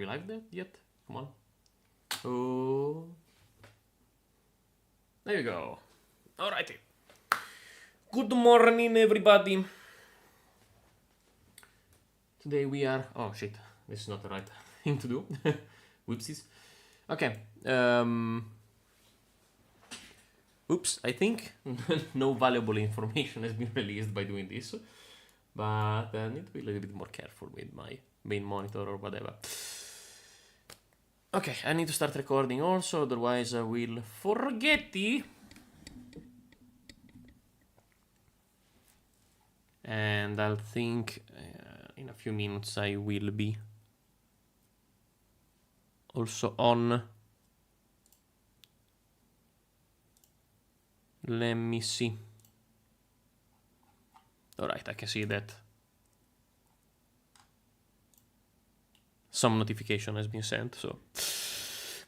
we live yet? Come on. Oh. There you go. Alrighty. Good morning, everybody. Today we are... Oh, shit. This is not the right thing to do. Whoopsies. Okay. Oops, I think no valuable information has been released by doing this. But I need to be a little bit more careful with my main monitor or whatever. Okay, I need to start recording also, otherwise I will forget it. And I'll think in a few minutes I will be also on. Let me see. Alright, I can see that some notification has been sent, so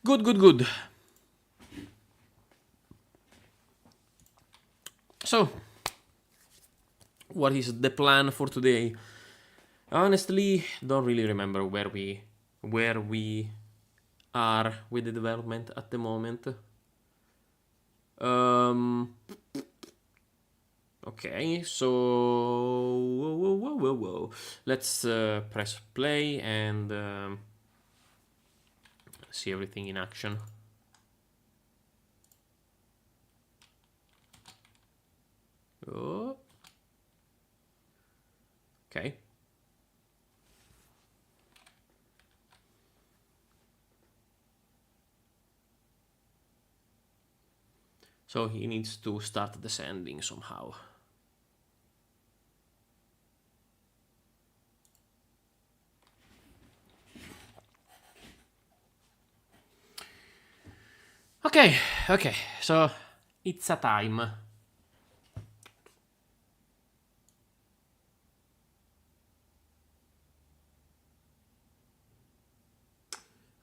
good. So, what is the plan for today? Honestly, don't really remember where we are with the development at the moment. Okay, so whoa. Let's press play and see everything in action. Oh. Okay. So he needs to start descending somehow. Okay, so it's a time.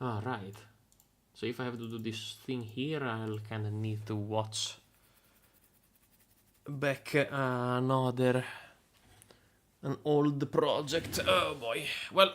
Alright. So if I have to do this thing here, I'll kind of need to watch back an old project. Oh boy. Well...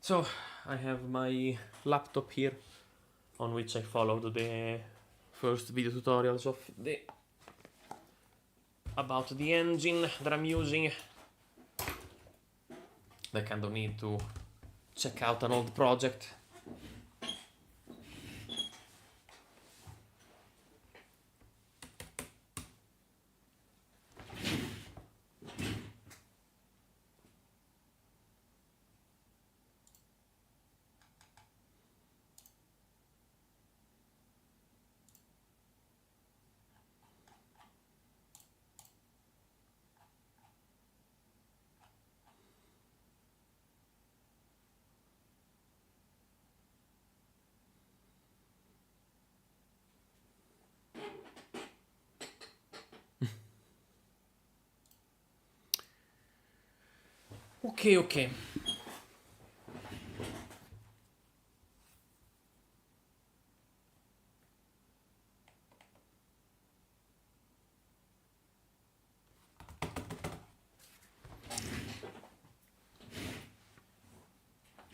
So, I have my laptop here, on which I followed the first video tutorials of about the engine that I'm using. I kind of need to check out an old project. Okay.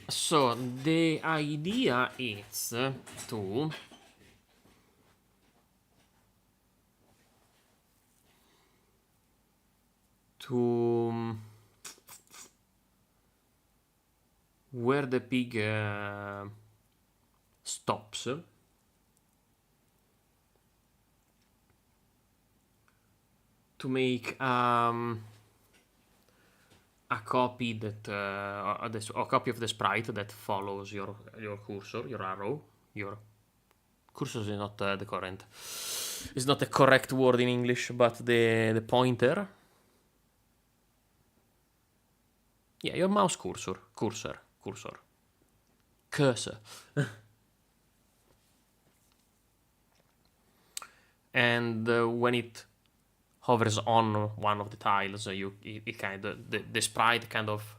So, the idea is to where the pig stops, to make a copy that a copy of the sprite that follows your cursor, your arrow. Your cursor is not the current. It's not the correct word in English, but the pointer. Yeah, your mouse cursor. Cursor. and when it hovers on one of the tiles, it kind of the sprite kind of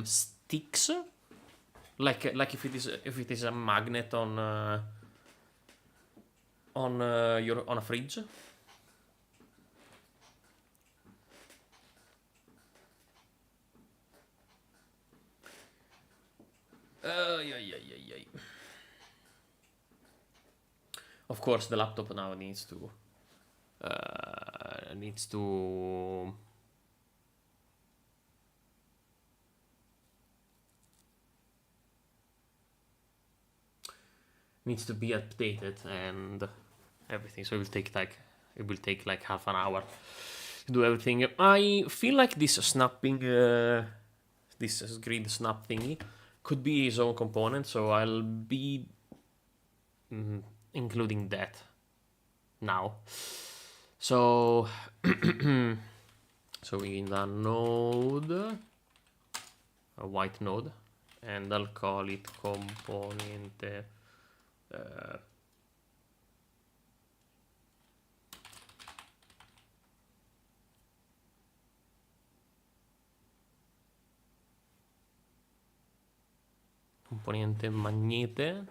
sticks, like if it is a magnet on a fridge. Yeah. Of course, the laptop now needs to be updated and everything. So it will take like half an hour to do everything. I feel like this snapping, this grid snap thingy could be its own component, so I'll be including that now. So so we need a node, a white node, and I'll call it componente componente magnete.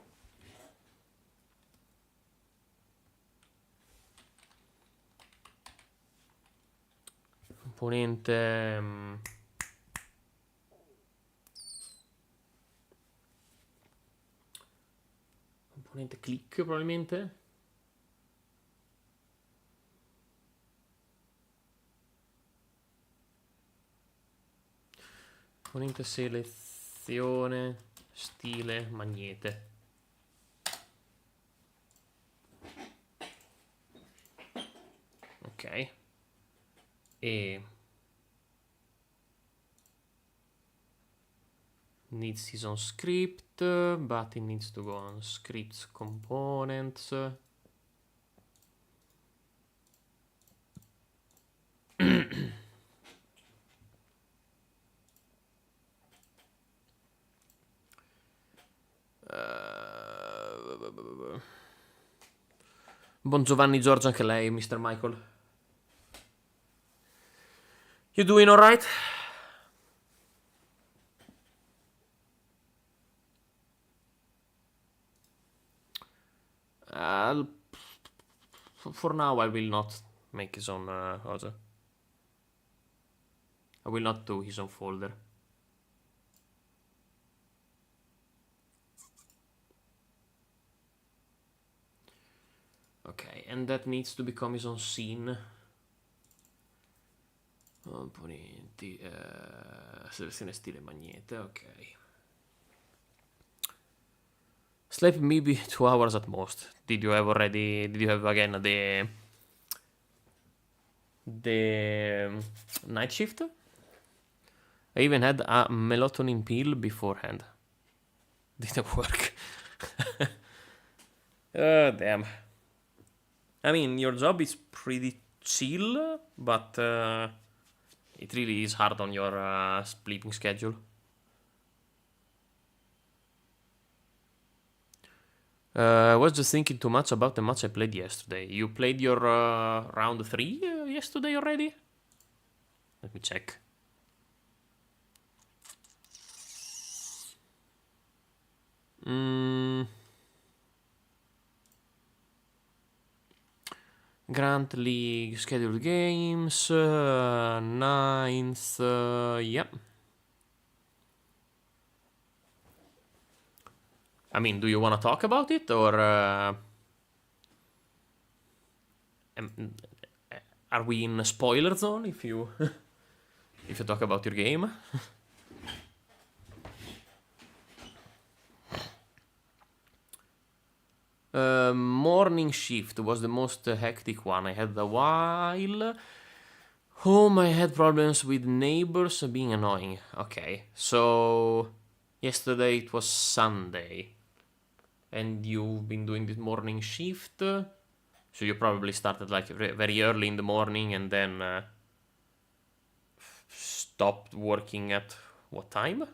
Componente click probabilmente. Componente selezione stile magnete. Ok. E needs his own script, but it needs to go on scripts components. Buon Giovanni Giorgio anche lei, Mr. Michael. You doing alright? For now, I will not make his own other. I will not do his own folder. Okay, and that needs to become his own scene. Componenti, selezione stile magnete, ok. Sleep maybe 2 hours at most. Did you have again the night shift? I even had a melatonin pill beforehand. Didn't work. Damn. I mean, your job is pretty chill, but it really is hard on your sleeping schedule. I was just thinking too much about the match I played yesterday. You played your round 3 yesterday already? Let me check. Grant League scheduled games, 9th, yeah. I mean, do you want to talk about it, or are we in a spoiler zone if you if you talk about your game? Morning shift was the most hectic one I had a while. Home, I had problems with neighbors being annoying. Okay, so yesterday it was Sunday, and you've been doing this morning shift, so you probably started like very early in the morning and then stopped working at what time?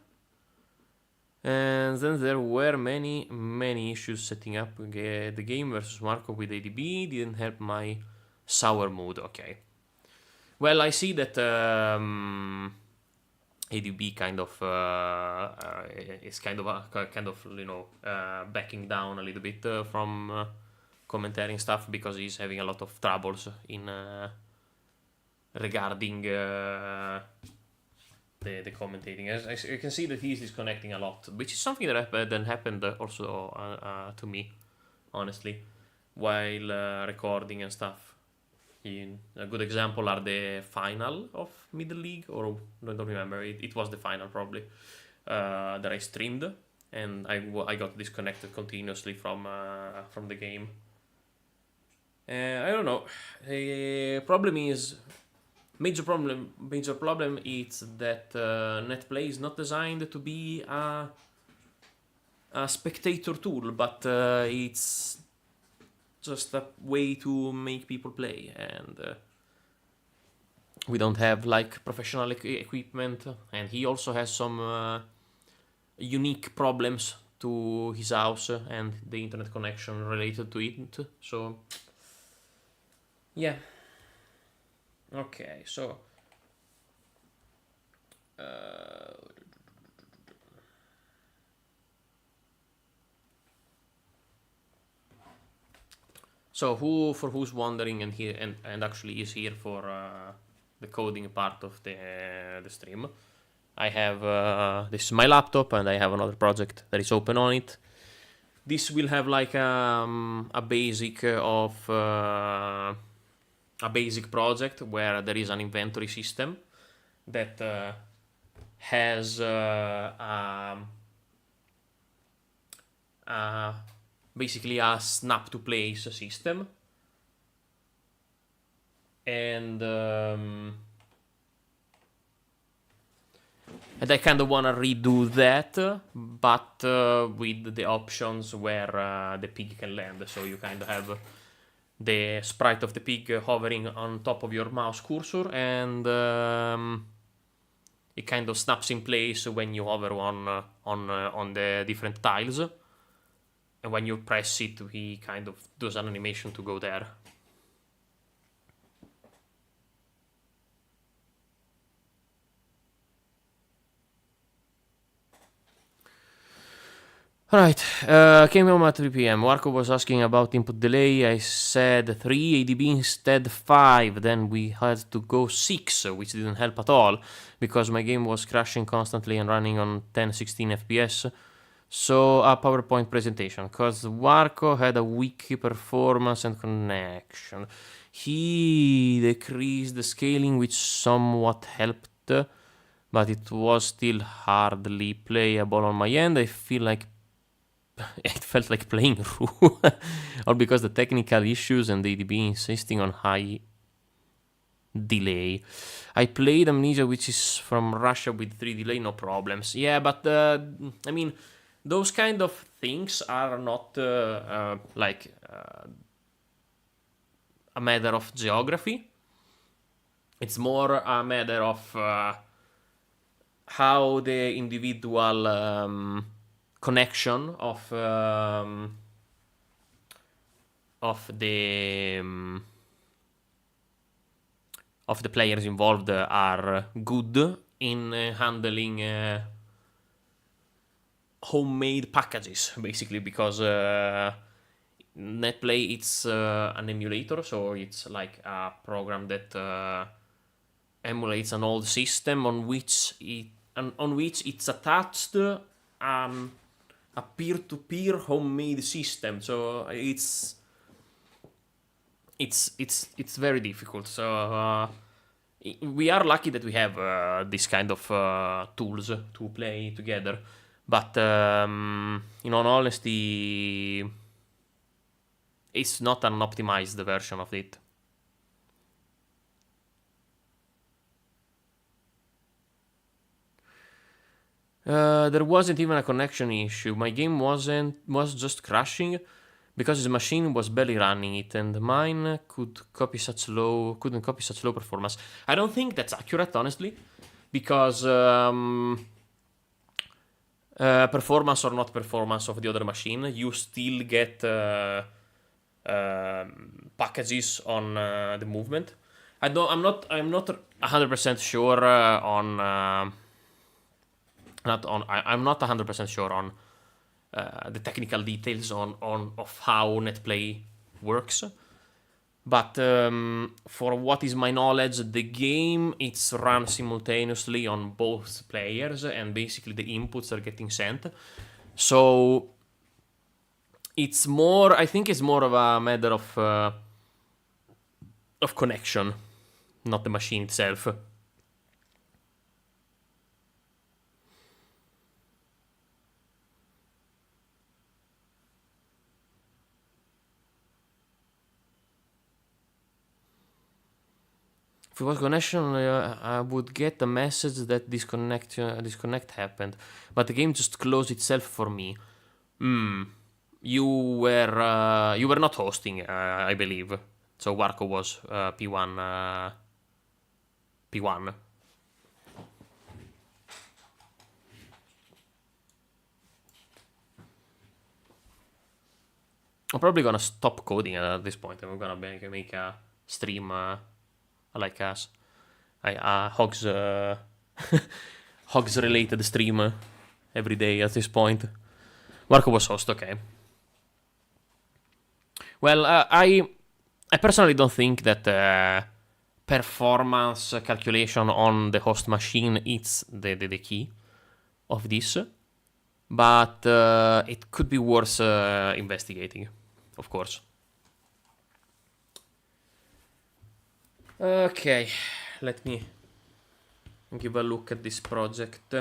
And then there were many issues setting up the game versus Marco with ADB. Didn't help my sour mood. Okay. Well, I see that ADB kind of is kind of backing down a little bit from commentating stuff because he's having a lot of troubles in regarding the commentating. As you can see that he's disconnecting a lot, which is something that happened also to me, honestly, while recording and stuff. A good example are the final of Middle League, or I don't remember. It was the final probably that I streamed, and I got disconnected continuously from the game. I don't know. Problem is. Major problem is that NetPlay is not designed to be a spectator tool, but it's just a way to make people play, and we don't have like professional equipment, and he also has some unique problems to his house and the internet connection related to it, so yeah. Okay, so who's wondering and actually is here for the coding part of the stream, I have this is my laptop and I have another project that is open on it. This will have like a basic of a basic project where there is an inventory system that has basically a snap to place system, and I kind of want to redo that, but with the options where the pig can land. So you kind of have the sprite of the pig hovering on top of your mouse cursor, and it kind of snaps in place when you hover on the different tiles, and when you press it, he kind of does an animation to go there. Alright, came home at 3 p.m. Marco was asking about input delay. I said 3 ADB instead 5. Then we had to go 6, which didn't help at all because my game was crashing constantly and running on 10-16 FPS. So a PowerPoint presentation, because Marco had a weak performance and connection. He decreased the scaling, which somewhat helped, but it was still hardly playable on my end. I feel like it felt like playing Ru, or because the technical issues and the ADB insisting on high delay. I played Amnesia, which is from Russia with 3 delay, no problems. Yeah, but I mean, those kind of things are not like a matter of geography. It's more a matter of how the individual connection of the players involved are good in handling homemade packages, basically, because NetPlay it's an emulator, so it's like a program that emulates an old system on which it's attached a peer-to-peer homemade system. So it's very difficult. So we are lucky that we have this kind of tools to play together. But in all honesty, it's not an optimized version of it. There wasn't even a connection issue. My game was just crashing because his machine was barely running it, and mine couldn't copy such low performance. I don't think that's accurate, honestly, because performance or not performance of the other machine, you still get packages on the movement. I'm not 100% sure on I'm not 100% sure on the technical details on of how netplay works. But for what is my knowledge, the game it's run simultaneously on both players, and basically the inputs are getting sent. So it's more, I think it's more of a matter of connection, not the machine itself. If it was connection, I would get a message that disconnect happened, but the game just closed itself for me. You were not hosting, I believe. So Warco was P1. P1. I'm probably gonna stop coding at this point. I'm gonna make a stream like us. Hogs Hogs related stream every day at this point. Marco was host, okay. Well, I personally don't think that performance calculation on the host machine is the key of this, but it could be worth investigating, of course. Okay, let me give a look at this project.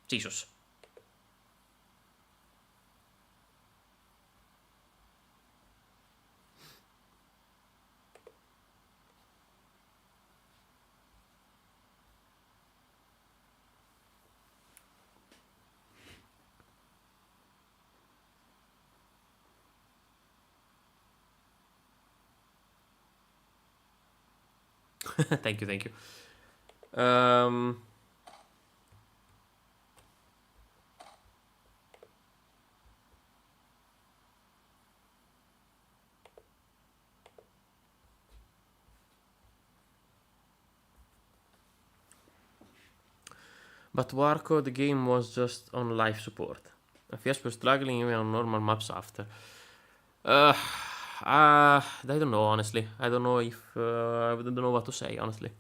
Jesus. Thank you. But Warco, the game was just on life support. FPS was struggling even on normal maps after. I don't know, honestly. I don't know if... I don't know what to say, honestly.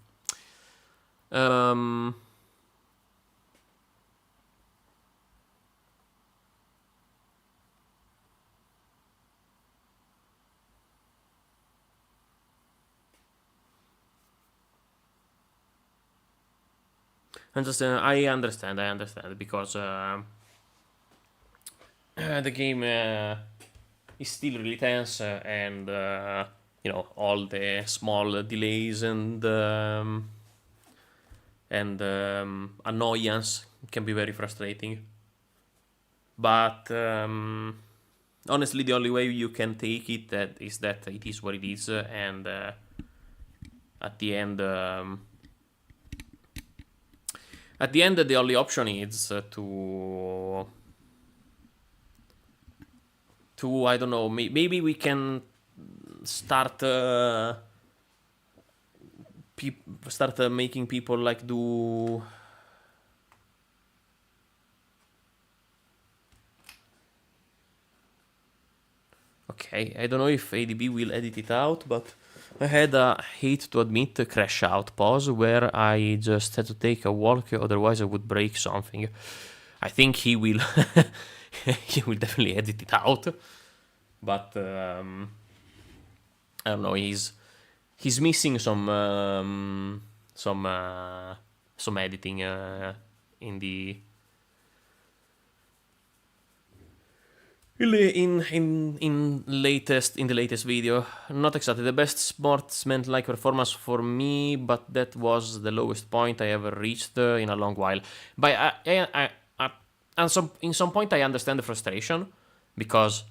And just, I understand, because the game is still really tense, and you know, all the small delays and annoyance can be very frustrating. But honestly, the only way you can take it is that it is what it is, and at the end. At the end, the only option is to I don't know, maybe we can start making people like do. Okay, I don't know if ADB will edit it out, but I had a, hate to admit, a crash out pause where I just had to take a walk, otherwise I would break something. I think he will he will definitely edit it out, but I don't know, he's missing some editing in In the latest video, not exactly the best sportsman-like performance for me, but that was the lowest point I ever reached in a long while. But in some point I understand the frustration, because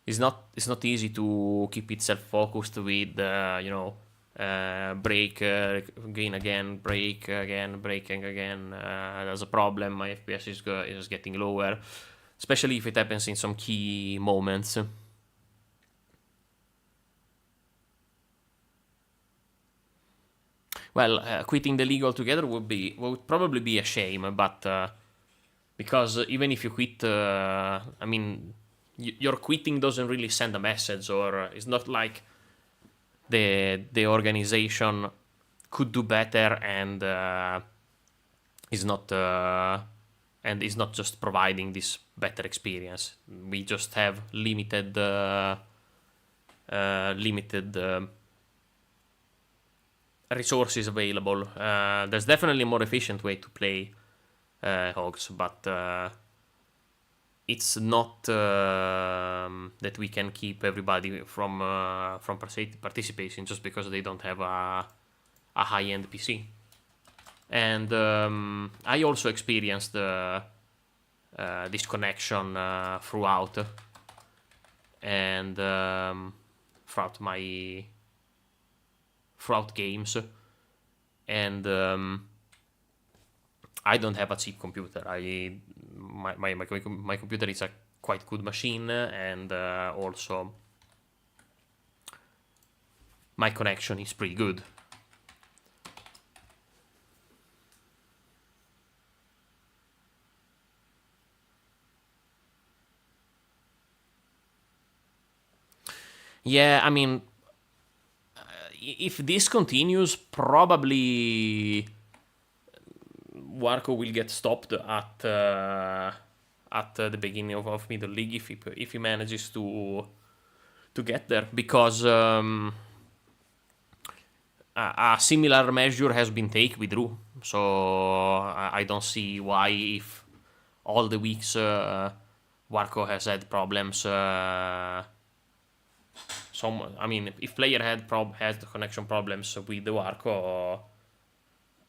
it's not easy to keep itself focused with break, gain again, break again, breaking again. There's a problem. My FPS is getting lower, especially if it happens in some key moments. Well, quitting the league altogether would probably be a shame, but because even if you quit, I mean, your quitting doesn't really send a message, or it's not like the organization could do better and is not just providing this better experience. We just have limited resources available. There's definitely a more efficient way to play Hogs, but it's not that we can keep everybody from participating just because they don't have a high-end PC. And I also experienced disconnection throughout, and throughout games, and I don't have a cheap computer. My computer is a quite good machine, and also my connection is pretty good. Yeah, I mean, if this continues, probably Warco will get stopped at the beginning of Middle League if he manages to get there, because a similar measure has been taken with Ru. So I don't see why, if all the weeks Warco has had problems. If player had connection problems with the Warco,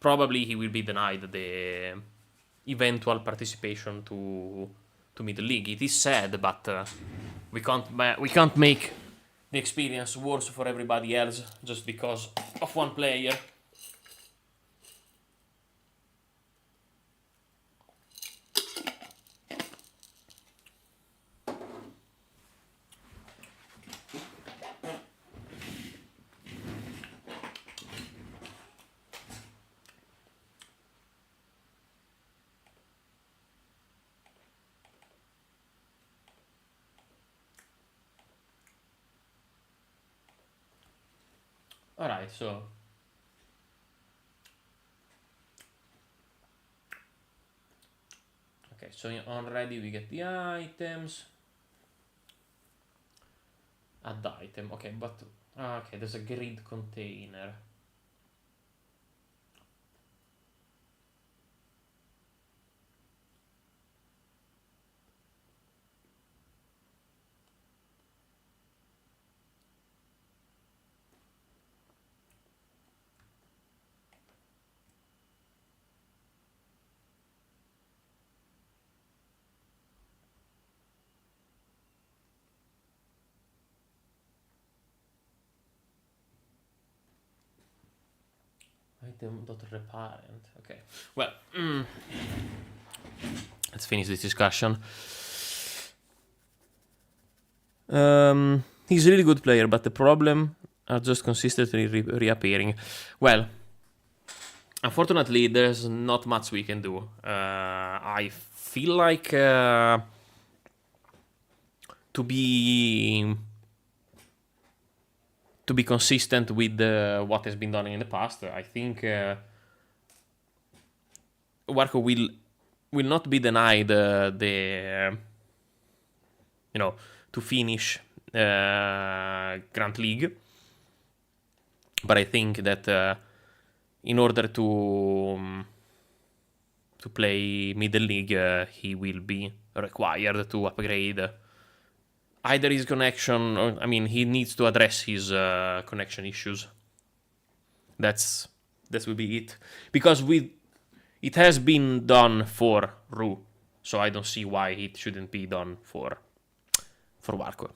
probably he will be denied the eventual participation to Middle League. It is sad, but we can't make the experience worse for everybody else just because of one player. Alright, so okay, so on ready we get the items. Add item, okay, but okay, there's a grid container. Item.reparent. Okay. Well, let's finish this discussion. He's a really good player, but the problem are just consistently reappearing. Well, unfortunately, there's not much we can do. I feel like to be consistent with what has been done in the past, I think Warco will not be denied to finish Grand League, but I think that in order to play Middle League, he will be required to upgrade either his connection, or, I mean, he needs to address his connection issues. That will be it. Because it has been done for Ru, so I don't see why it shouldn't be done for Warco.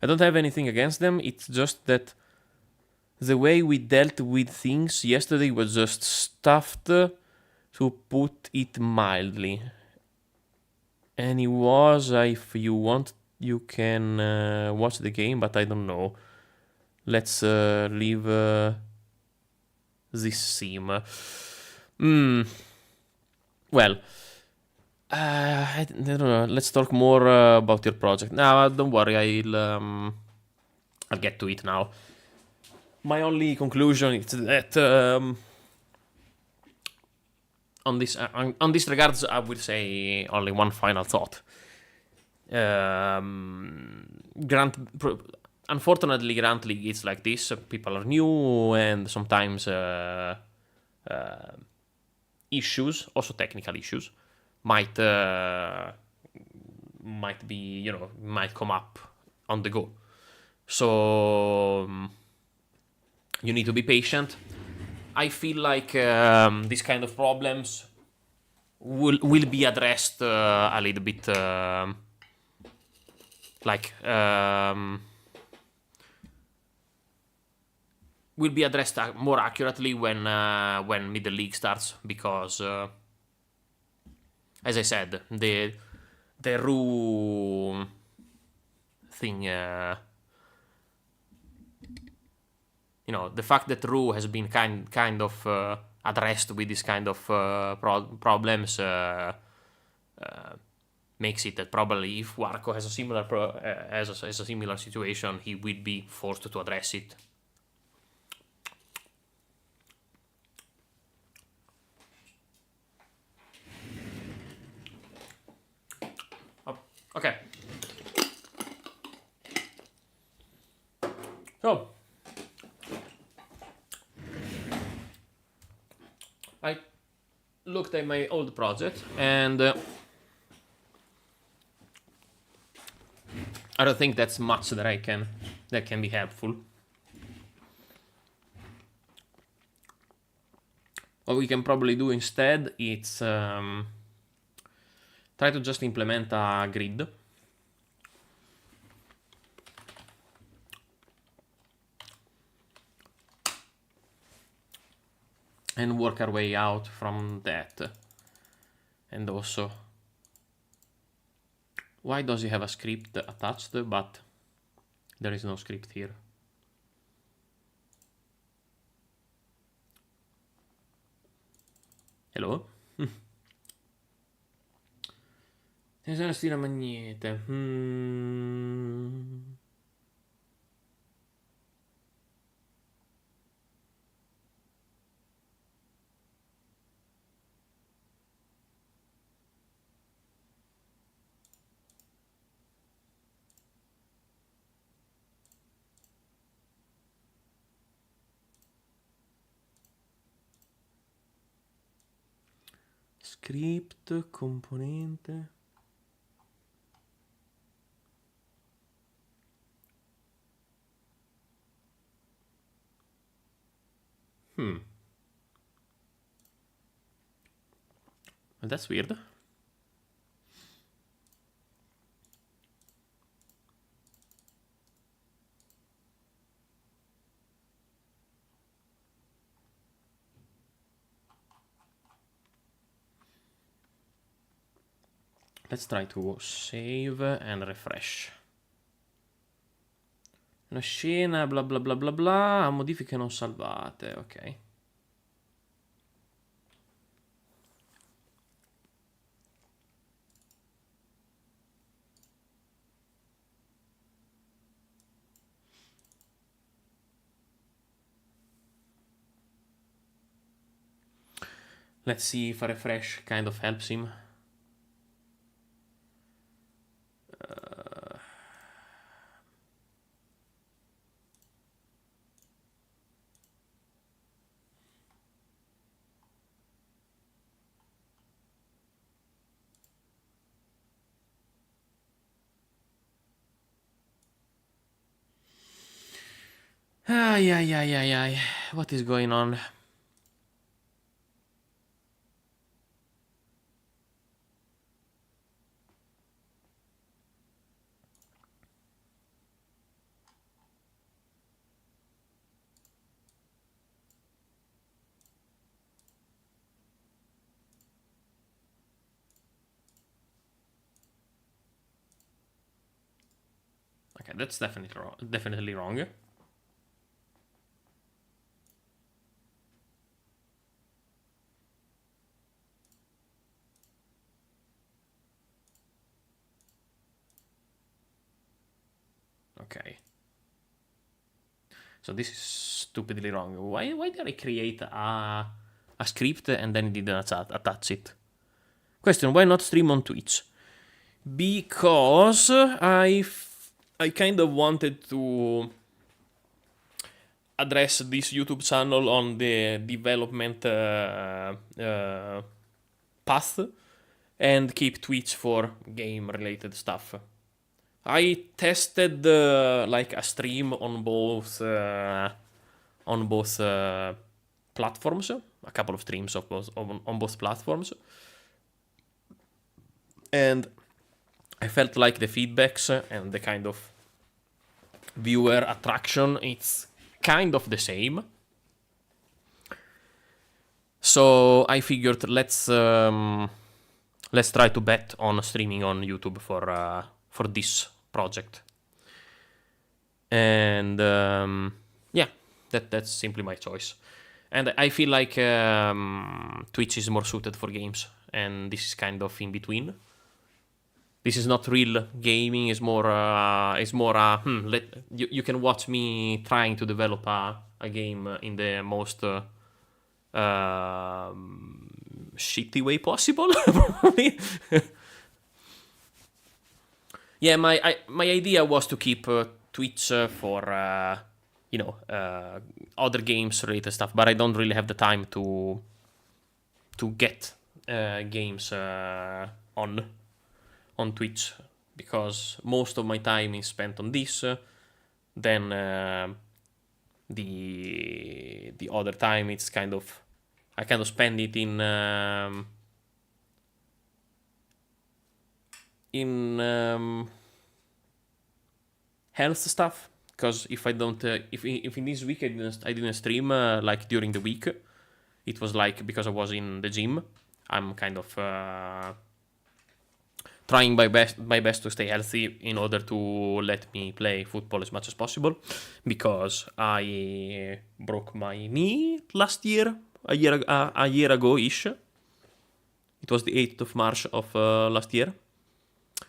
I don't have anything against them, it's just that the way we dealt with things yesterday was just stuffed, to put it mildly. And it was, if you want, you can watch the game, but I don't know. Let's leave this scene. Well, I don't know. Let's talk more about your project. No, don't worry. I'll get to it now. My only conclusion is that on this regards, I would say only one final thought. Unfortunately, Grant League is like this. People are new, and sometimes issues, also technical issues, might be, might come up on the go. So you need to be patient. I feel like these kind of problems will be addressed a little bit will be addressed more accurately when Middle League starts, because as I said, the Ru thing, the fact that Ru has been kind of addressed with this kind of problems makes it that probably if Warco has a similar has a similar situation, he will be forced to address it. Okay. So I looked at my old project, and I don't think that's much that can be helpful. What we can probably do instead is try to just implement a grid. And work our way out from that. And also, why does he have a script attached, but there is no script here? Hello? Tensione stile magnete. Script, componente. Well, that's weird. Let's try to save and refresh. Una scena, bla bla bla bla bla, modifiche non salvate, ok. Let's see if a refresh kind of helps him. Ay, ay, ay, ay, ay. What is going on? Okay, that's definitely wrong. Definitely wrong. Okay. So this is stupidly wrong. Why did I create a script and then didn't attach it? Question: why not stream on Twitch? Because I kind of wanted to address this YouTube channel on the development path and keep Twitch for game related stuff. I tested like a stream on both platforms, a couple of streams of both, on both platforms, and I felt like the feedbacks and the kind of viewer attraction, it's kind of the same. So I figured let's try to bet on streaming on YouTube for this project. And yeah, that's simply my choice. And I feel like Twitch is more suited for games, and this is kind of in between. This is not real gaming. It's more you can watch me trying to develop a game in the most shitty way possible. Yeah, my idea was to keep Twitch for other games related stuff, but I don't really have the time to get games on Twitch, because most of my time is spent on this. Then the other time it's I kind of spend it in health stuff. Because if I don't, if in this week I didn't stream like during the week, it was like because I was in the gym. I'm kind of trying my best to stay healthy in order to let me play football as much as possible, because I broke my knee last year, a year ago-ish. It was the 8th of March of last year.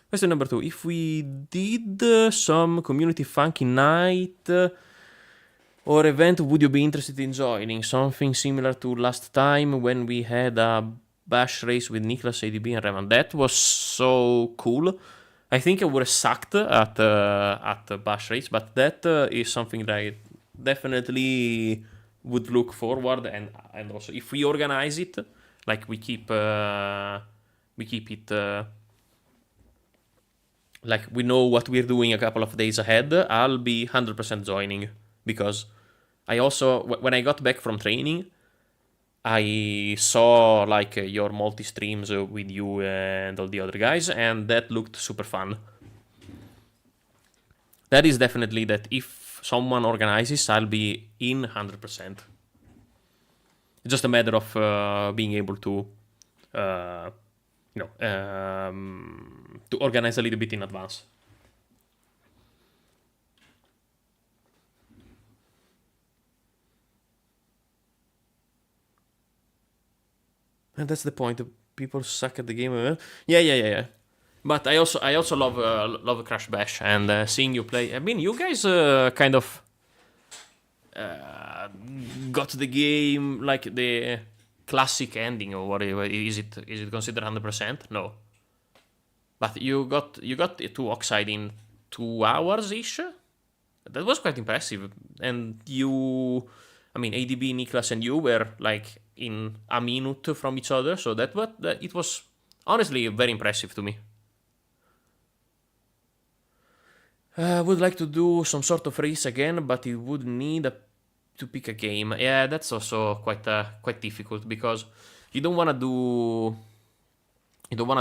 Question number 2. If we did some community funky night or event, would you be interested in joining? Something similar to last time when we had a bash race with Niklas, ADB, and Revan. That was so cool. I think I would have sucked at the bash race, but that is something that I definitely would look forward, and also if we organize it, like we keep it like we know what we're doing a couple of days ahead, I'll be 100% joining, because I also, when I got back from training, I saw like your multi-streams with you and all the other guys, and that looked super fun. That is definitely that if someone organizes, I'll be in 100%. It's just a matter of being able to, to organize a little bit in advance. And that's the point. People suck at the game. Yeah. But I also love Crash Bash, and seeing you play. I mean, you guys kind of got the game like the classic ending, or whatever. Is it considered 100%? No. But you got to Oxide in 2 hours ish. That was quite impressive. And you, I mean, ADB, Niklas, and you were like in a minute from each other. So it was honestly very impressive to me. Would like to do some sort of race again, but it would need a to pick a game. Yeah, that's also quite difficult because you don't want to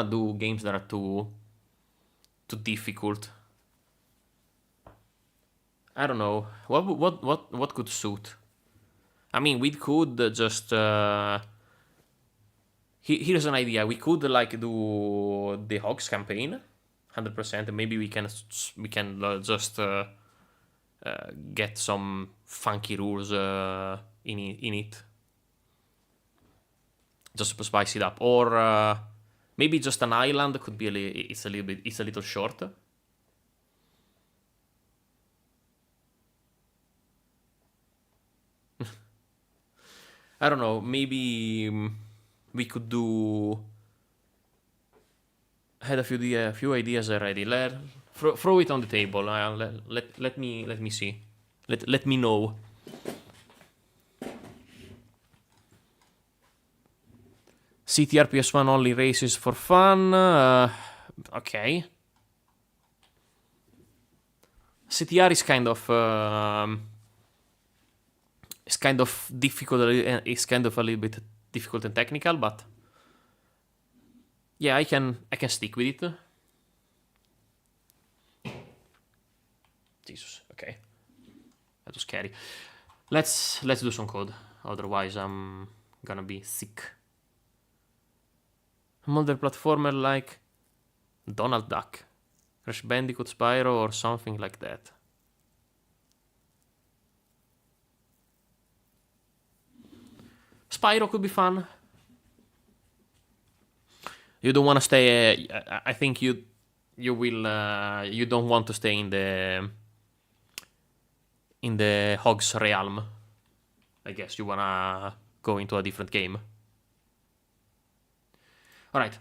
do games that are too difficult. I don't know. What could suit? I mean, we could just here's an idea. We could like do the Hogs campaign, 100%. Maybe we can just get some funky rules in it, just to spice it up. Or maybe just an island could be it's a little short. I don't know. Maybe we could do. I had a few ideas already. Throw it on the table. Let me see. Let me know. CTR PS1 only races for fun. Okay. CTR is kind of. It's kind of difficult. It's kind of a little bit difficult and technical, but yeah, I can stick with it. Jesus, okay, that was scary. Let's do some code. Otherwise, I'm gonna be sick. A modern platformer like Donald Duck, Crash Bandicoot, Spyro, or something like that. Spyro could be fun. You don't want to stay. I think you will. You don't want to stay in the Hogs realm. I guess you wanna go into a different game. All right,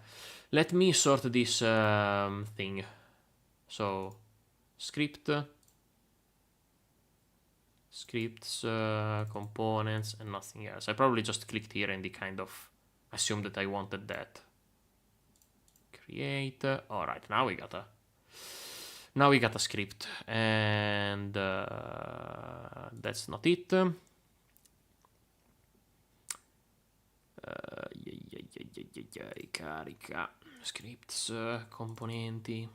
let me sort this thing. So, scripts, components, and nothing else. I probably just clicked here and they kind of assumed that I wanted that. Create. All right, now we got a script, and that's not it. Carica scripts, componenti.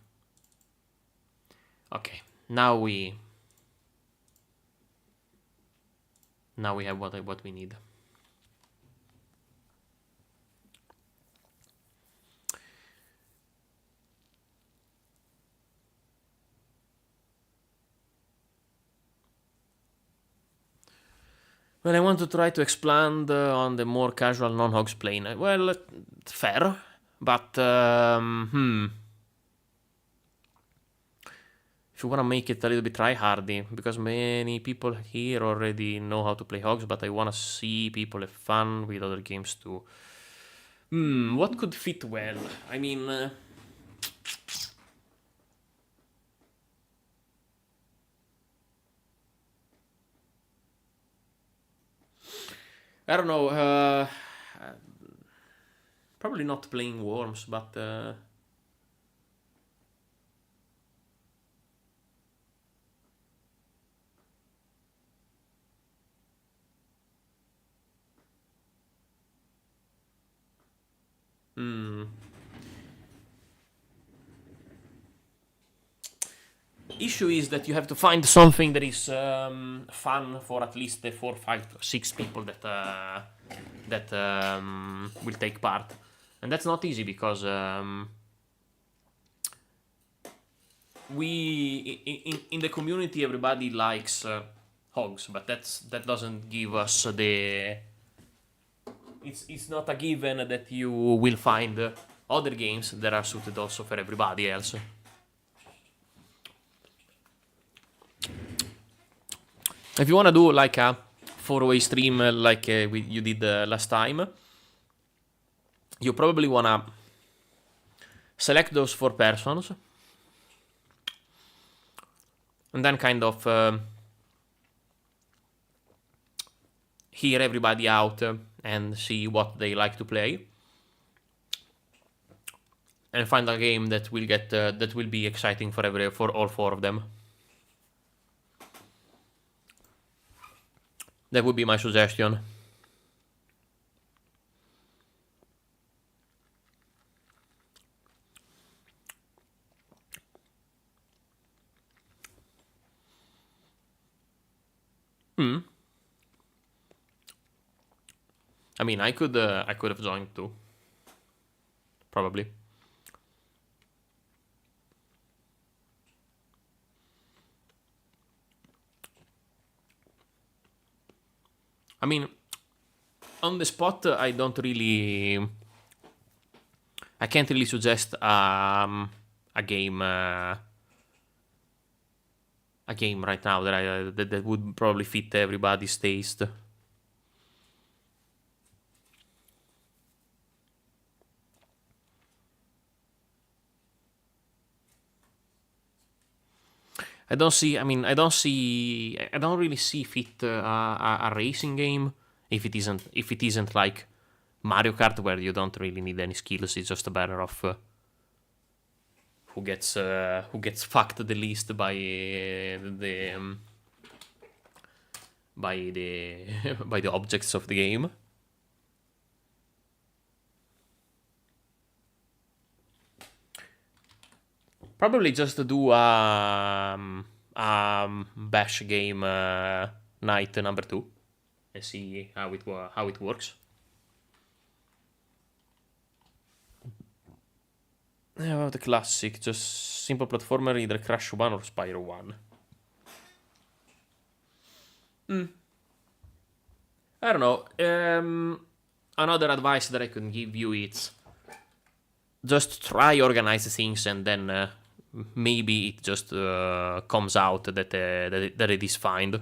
Okay, now we have what we need. Well, I want to try to expand on the more casual non-hogs plane. Well, fair, but if you want to make it a little bit try-hardy, because many people here already know how to play hogs, but I want to see people have fun with other games too. What could fit well? I mean, I don't know. Probably not playing worms, but issue is that you have to find something that is fun for at least the 4, 5, 6 people that will take part, and that's not easy because we in the community everybody likes hogs, but that doesn't give us the. It's not a given that you will find other games that are suited also for everybody else. If you want to do like a 4-way stream like you did last time, you probably want to select those 4 persons and then kind of hear everybody out and see what they like to play, and find a game that will get that will be exciting for all 4 of them. That would be my suggestion. I mean, I could have joined too. Probably. I mean, on the spot, I can't really suggest a game right now that would probably fit everybody's taste. I don't really see fit a racing game if it isn't like Mario Kart, where you don't really need any skills. It's just a matter of who gets fucked the least by the by the objects of the game. Probably just do a bash game night number 2 and see how it works. The classic, just simple platformer, either Crash 1 or Spyro 1. I don't know. Another advice that I can give you is just try organize things, and then maybe it just comes out that it is fine,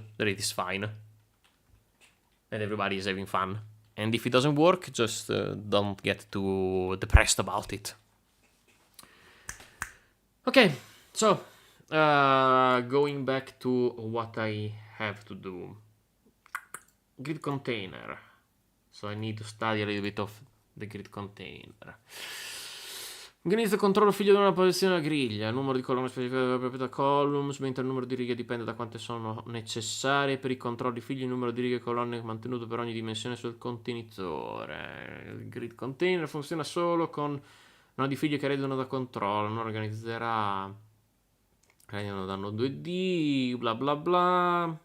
and everybody is having fun. And if it doesn't work, just don't get too depressed about it. Okay, so going back to what I have to do. Grid container. So I need to study a little bit of the grid container. Organizza il controllo figlio di una posizione a griglia. Il numero di colonne specifiche della proprietà columns, mentre il numero di righe dipende da quante sono necessarie. Per i controlli figli il numero di righe e colonne mantenuto per ogni dimensione sul contenitore. Il grid container funziona solo con nodi figli che ereditano da controllo. Non organizzerà. Ereditano danno 2D, bla bla bla.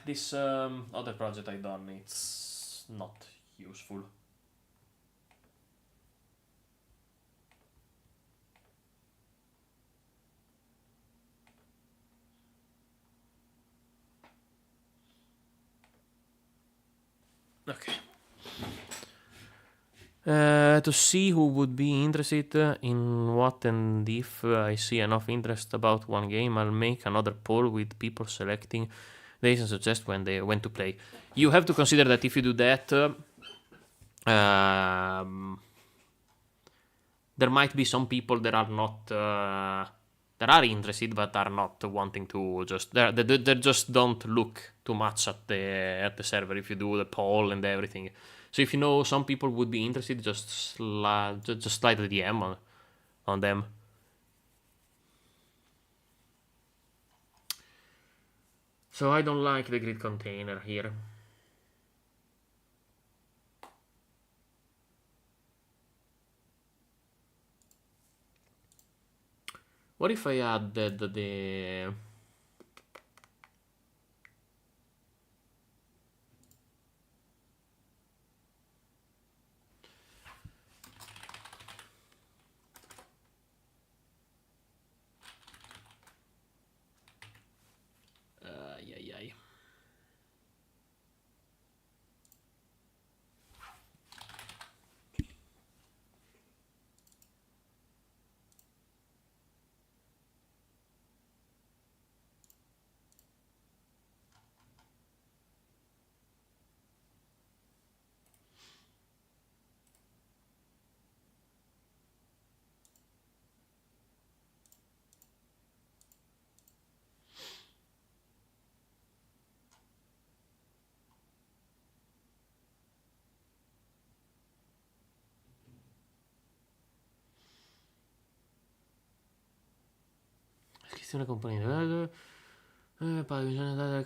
This other project I've done, it's not useful. Okay. To see who would be interested in what, and if I see enough interest about one game, I'll make another poll with people selecting days and suggest when to play. You have to consider that if you do that, there might be some people that are not that are interested but are not wanting to just they just don't look too much at the server if you do the poll and everything. So if you know some people would be interested, just slide the DM on them. So I don't like the grid container here. What if I added the... gestione componenti. Poi bisogna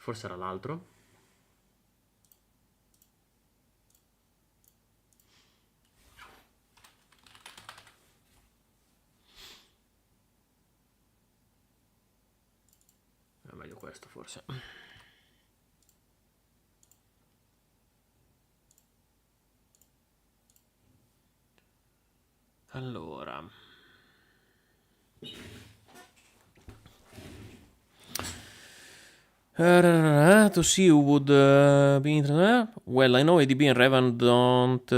forse era l'altro. È meglio questo forse. Allora, to see who would be interested. Well, I know ADB and Revan don't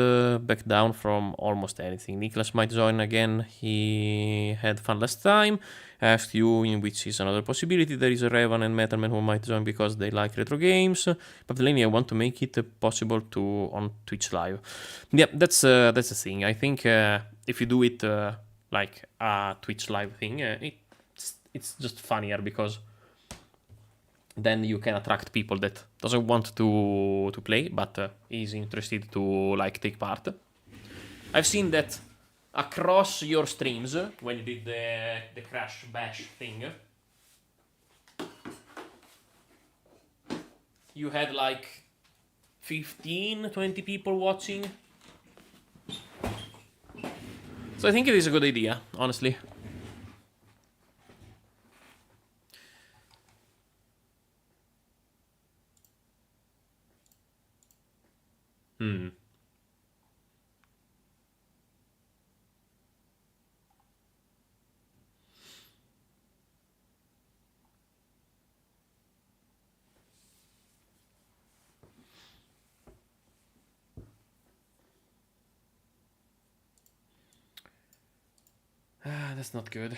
back down from almost anything. Nicholas might join again. He had fun last time. I asked you in which is another possibility. There is a Revan and Metalman who might join because they like retro games. But Delaney, I want to make it possible to on Twitch Live. Yeah, that's the thing. I think if you do it like a Twitch Live thing, it's just funnier because then you can attract people that doesn't want to play but is interested to like take part. I've seen that across your streams when you did the Crash Bash thing. You had like 15, 20 people watching. So I think it is a good idea, honestly. That's not good.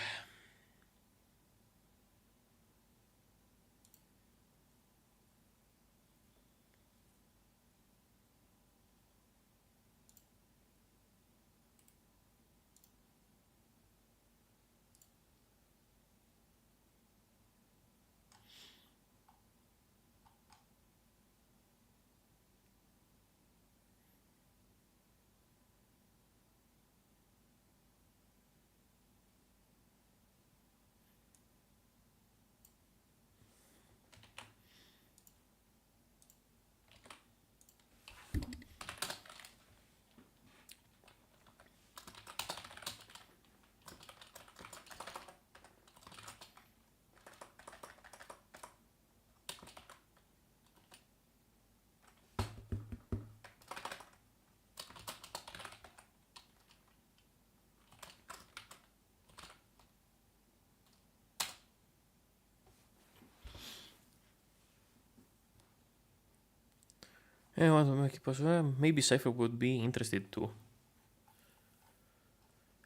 I want to make it possible. Maybe Cypher would be interested too.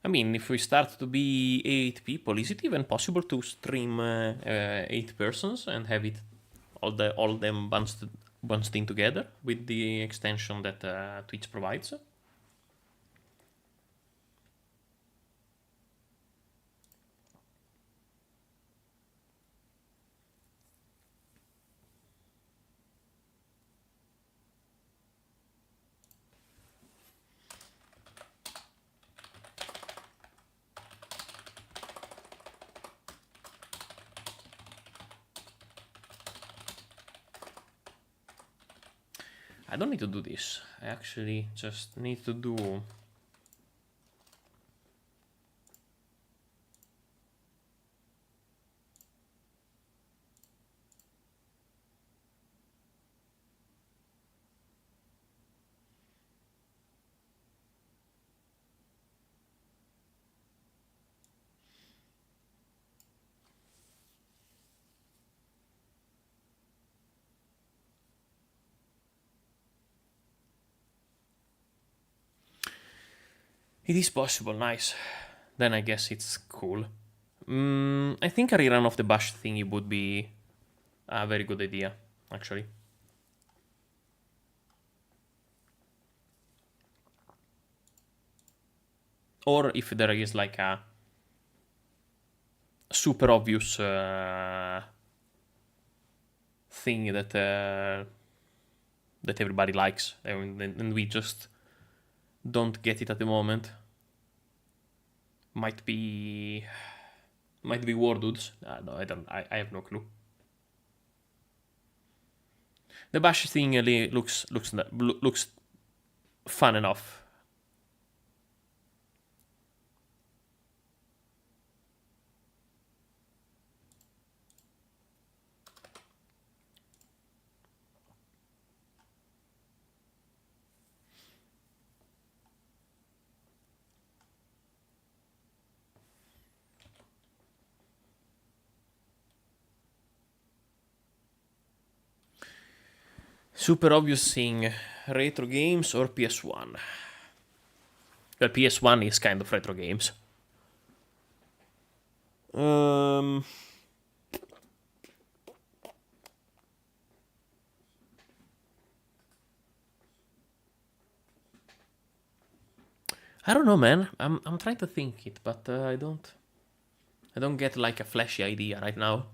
I mean, if we start to be 8 people, is it even possible to stream 8 persons and have it all them bunched in together with the extension that Twitch provides? I don't need to do this. I actually just need to do... It is possible, nice. Then I guess it's cool. I think a rerun of the Bash thingy would be a very good idea. actually. Or if there is like a super obvious thing that that everybody likes, and we just don't get it at the moment. Might be war dudes. No, I don't. I have no clue. The bash thing looks fun enough. Super obvious thing, retro games or PS1? Well, PS1 is kind of retro games. I don't know, man. I'm trying to think it, but I don't get like a flashy idea right now.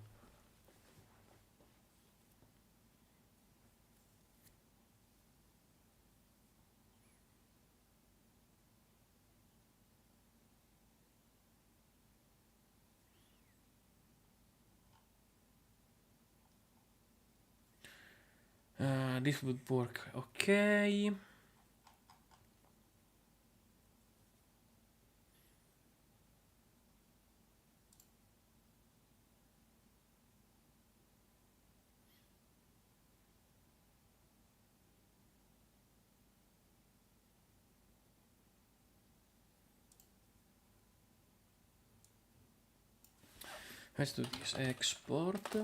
This would work okay. Let's do this export.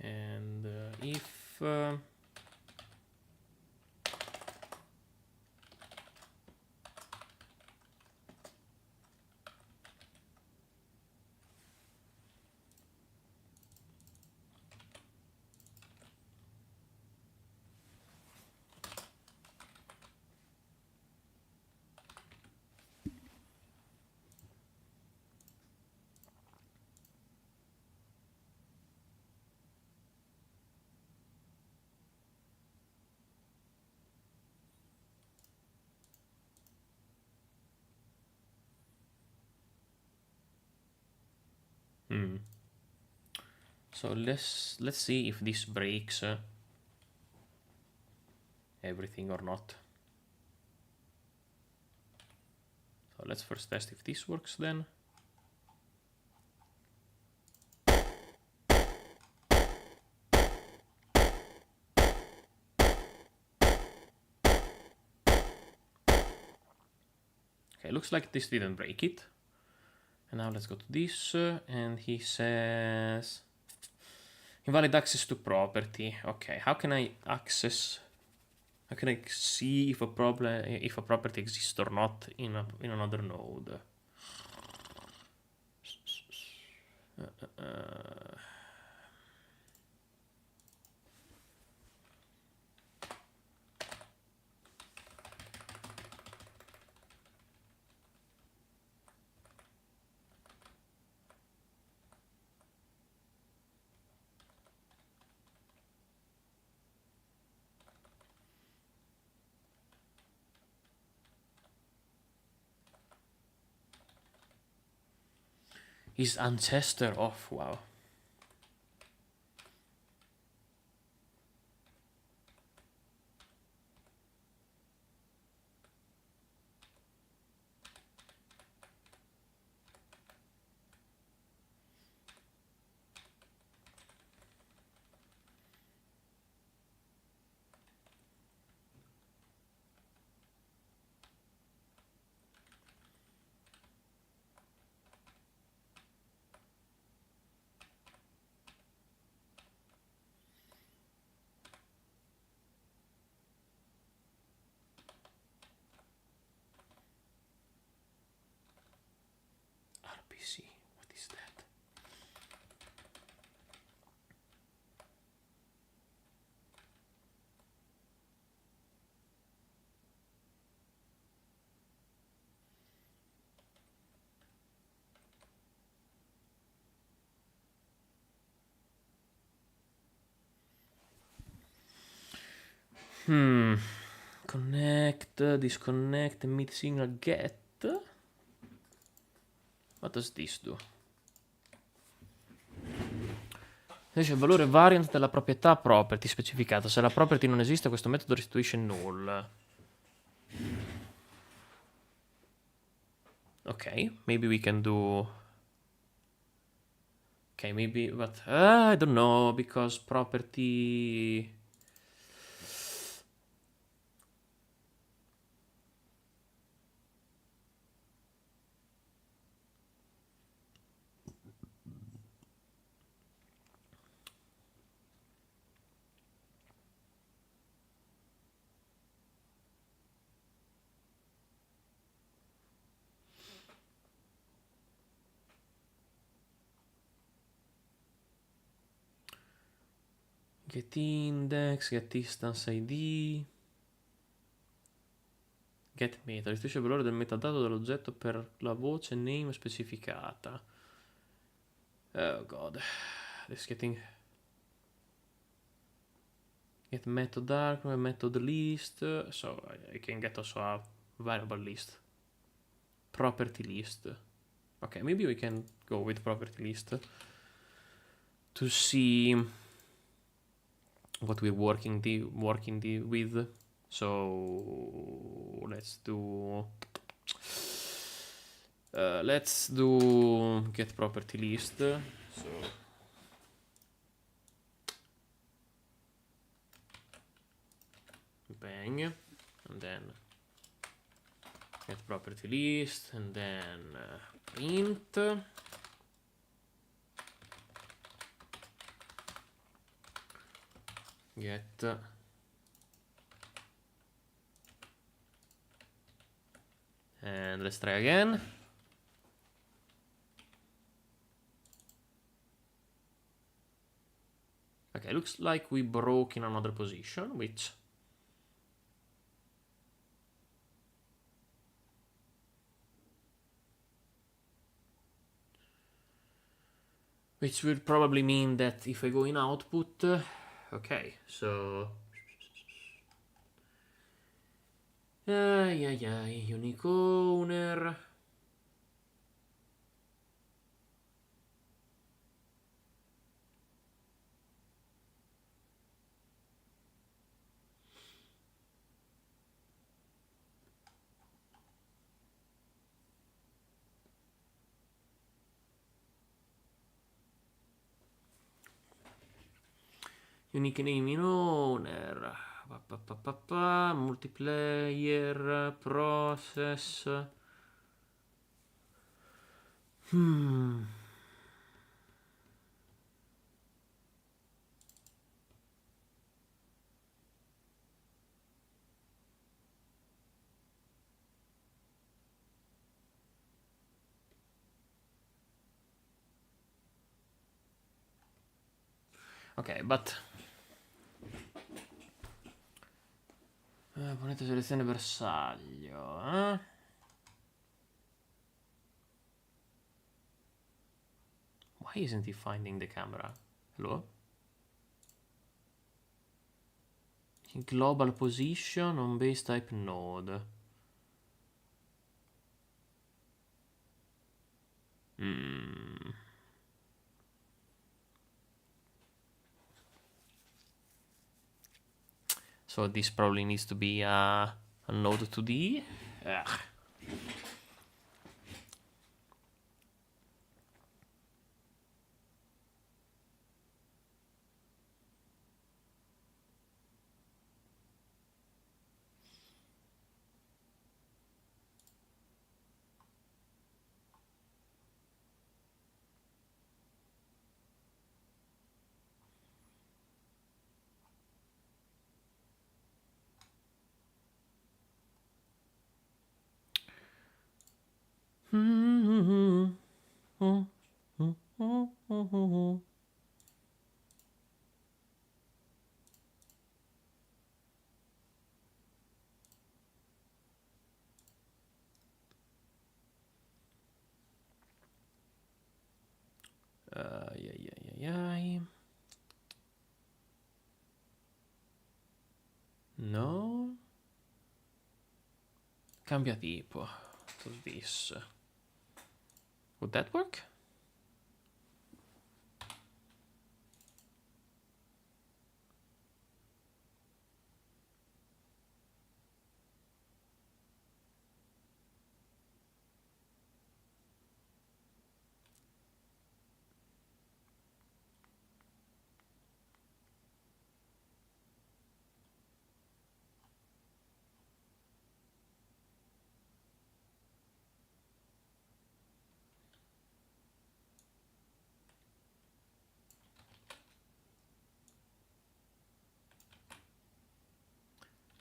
And if so let's see if this breaks everything or not. So let's first test if this works then. Okay, looks like this didn't break it. And now let's go to this, and he says invalid access to property. Okay, how can I access? How can I see if a property exists or not in another node? His ancestor off, wow. see. What is that? Connect, disconnect, emit signal, get. What does this do? Dice il valore variant della proprietà property specificata. Se la property non esiste, questo metodo restituisce null. Ok, maybe we can do... Okay, maybe, but I don't know, because property... Get index, get distance ID, get meta, restituisce il valore del metadato dell'oggetto per la voce name specificata. Oh god, this is getting... Get method arc, method list, so I can get also a variable list. Property list. Okay, maybe we can go with property list to see what we're working with. So let's do get property list. So bang, and then get property list, and then print. Get and let's try again. Okay, looks like we broke in another position, which will probably mean that if I go in output, okay, so unique owner. Unique name in owner, multiplayer, process. Ok, but ponete selezione bersaglio, Why isn't he finding the camera? Hello? Global position on base type node. So this probably needs to be a node 2D. Ugh. No. Cambia tipo to this. Would that work?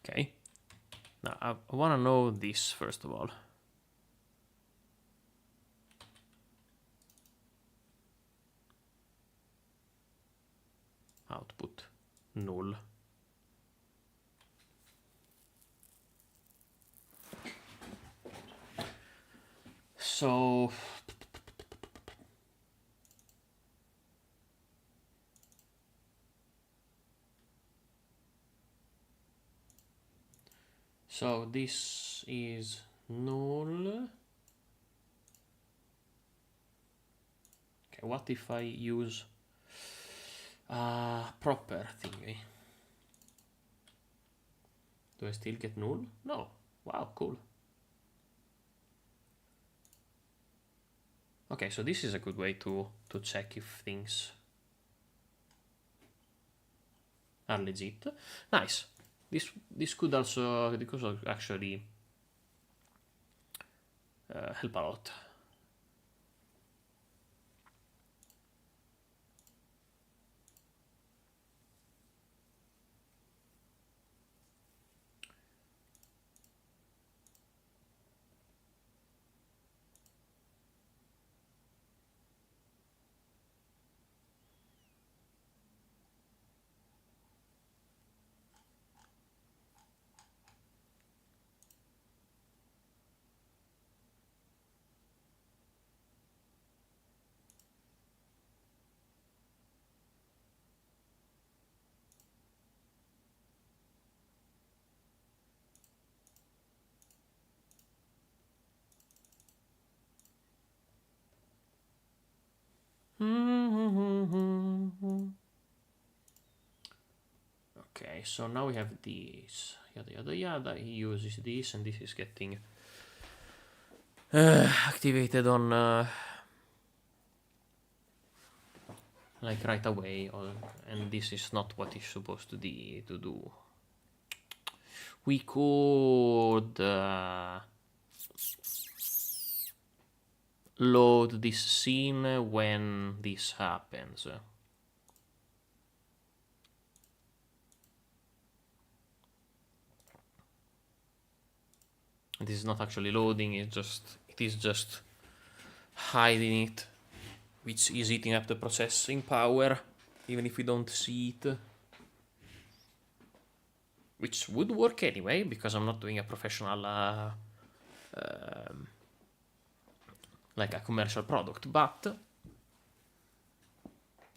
Okay. Now I want to know this first of all. Output null. So this is null. Okay, what if I use proper thingy? Do I still get null? No. Wow, cool. Okay, so this is a good way to check if things are legit. Nice. This could also actually help a lot. Okay, so now we have these. Yada yada yada. He uses this, and this is getting activated on like right away, and this is not what it's supposed to do. We could load this scene when this happens. This is not actually loading, it is just hiding it, which is eating up the processing power, even if we don't see it. Which would work anyway, because I'm not doing a professional, like a commercial product, but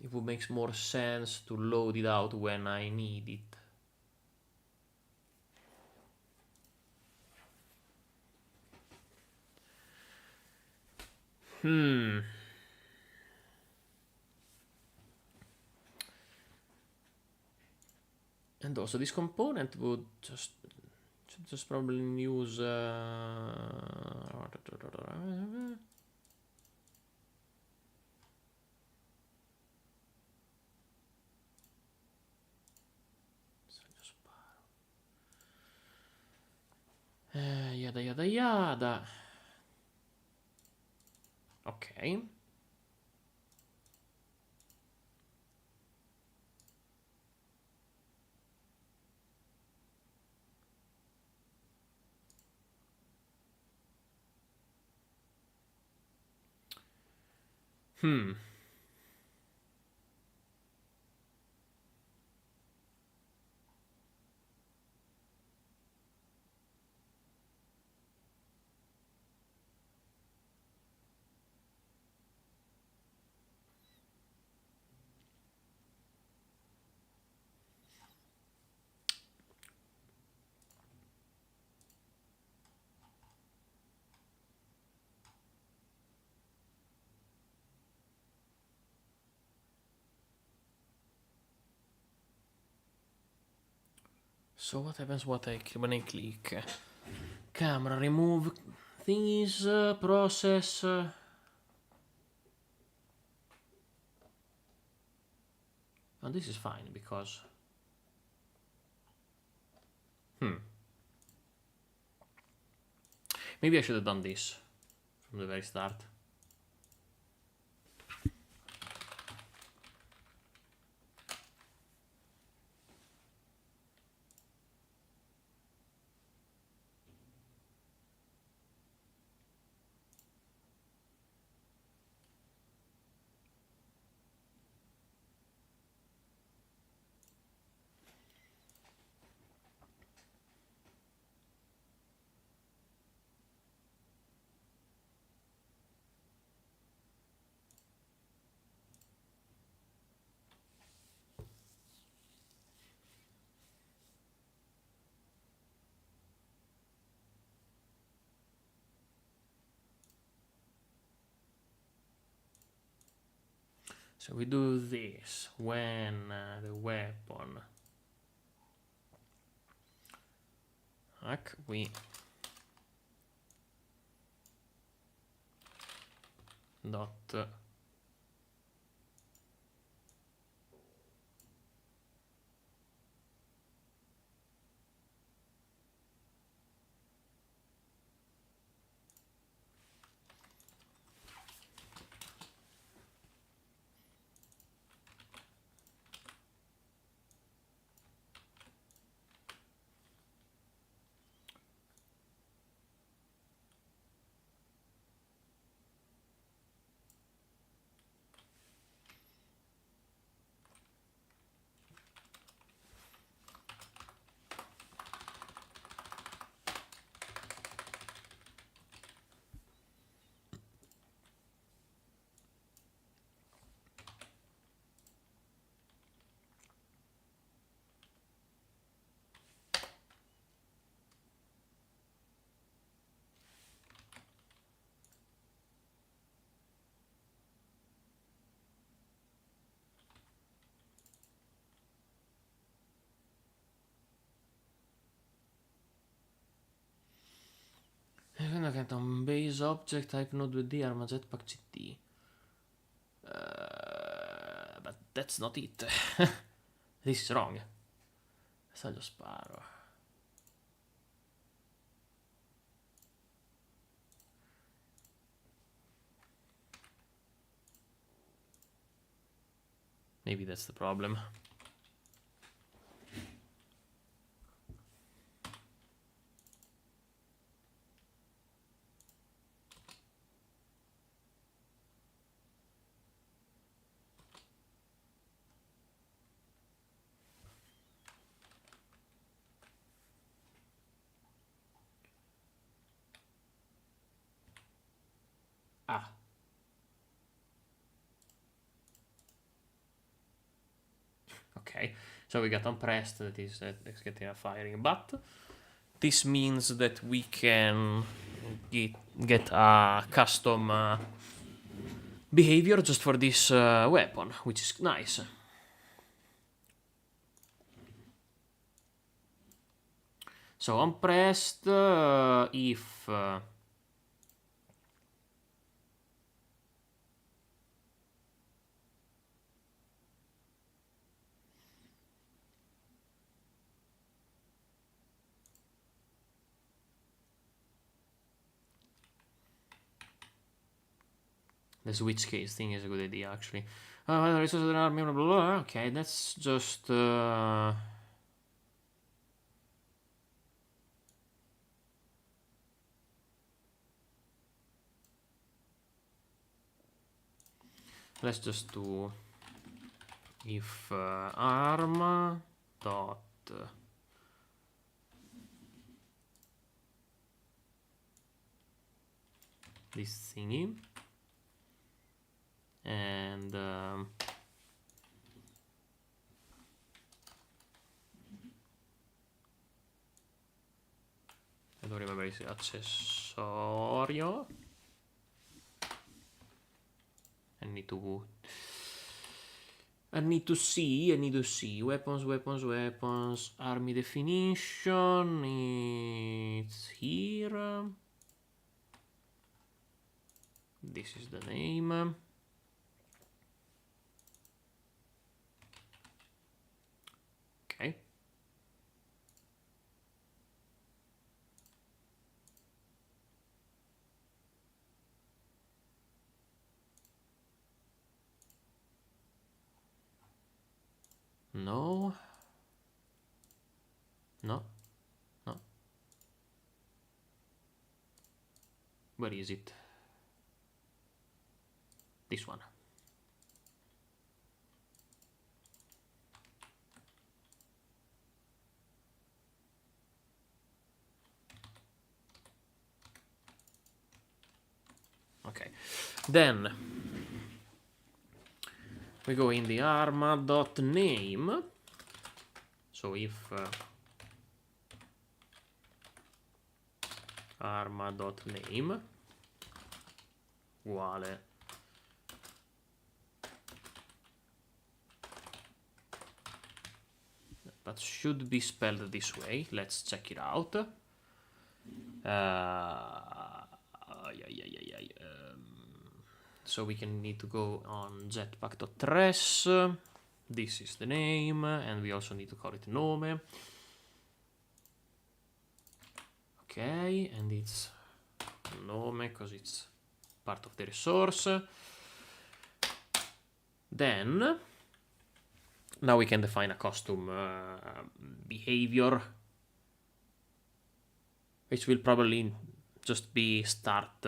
it would make more sense to load it out when I need it. And also this component would should just probably use yada yada yada. Okay. Hmm. So what happens when I click? Camera, remove things, process. And this is fine because... Maybe I should have done this from the very start. So we do this when the weapon... we dot Quindi che un base object type node with dell'arma Jetpack CT. But that's not it. This is wrong. Adesso lo sparo. Maybe that's the problem. Ah. Okay, so we got unpressed, that is getting a firing, but this means that we can get a custom behavior just for this weapon, which is nice. So unpressed, if the switch case thing is a good idea, actually. Resources of the army, blah, blah, blah. Okay, that's just... let's just do if arma dot this thingy, and I don't remember it's accessorio. I need to see weapons, army definition, it's here. This is the name. Okay. No. Where is it? This one. Okay. Then we go in the arma.name. So if arma.name uguale that should be spelled this way. Let's check it out. So we can need to go on jetpack.res. This is the name, and we also need to call it nome. Okay, and it's nome because it's part of the resource. Then now we can define a custom behavior, which will probably just be start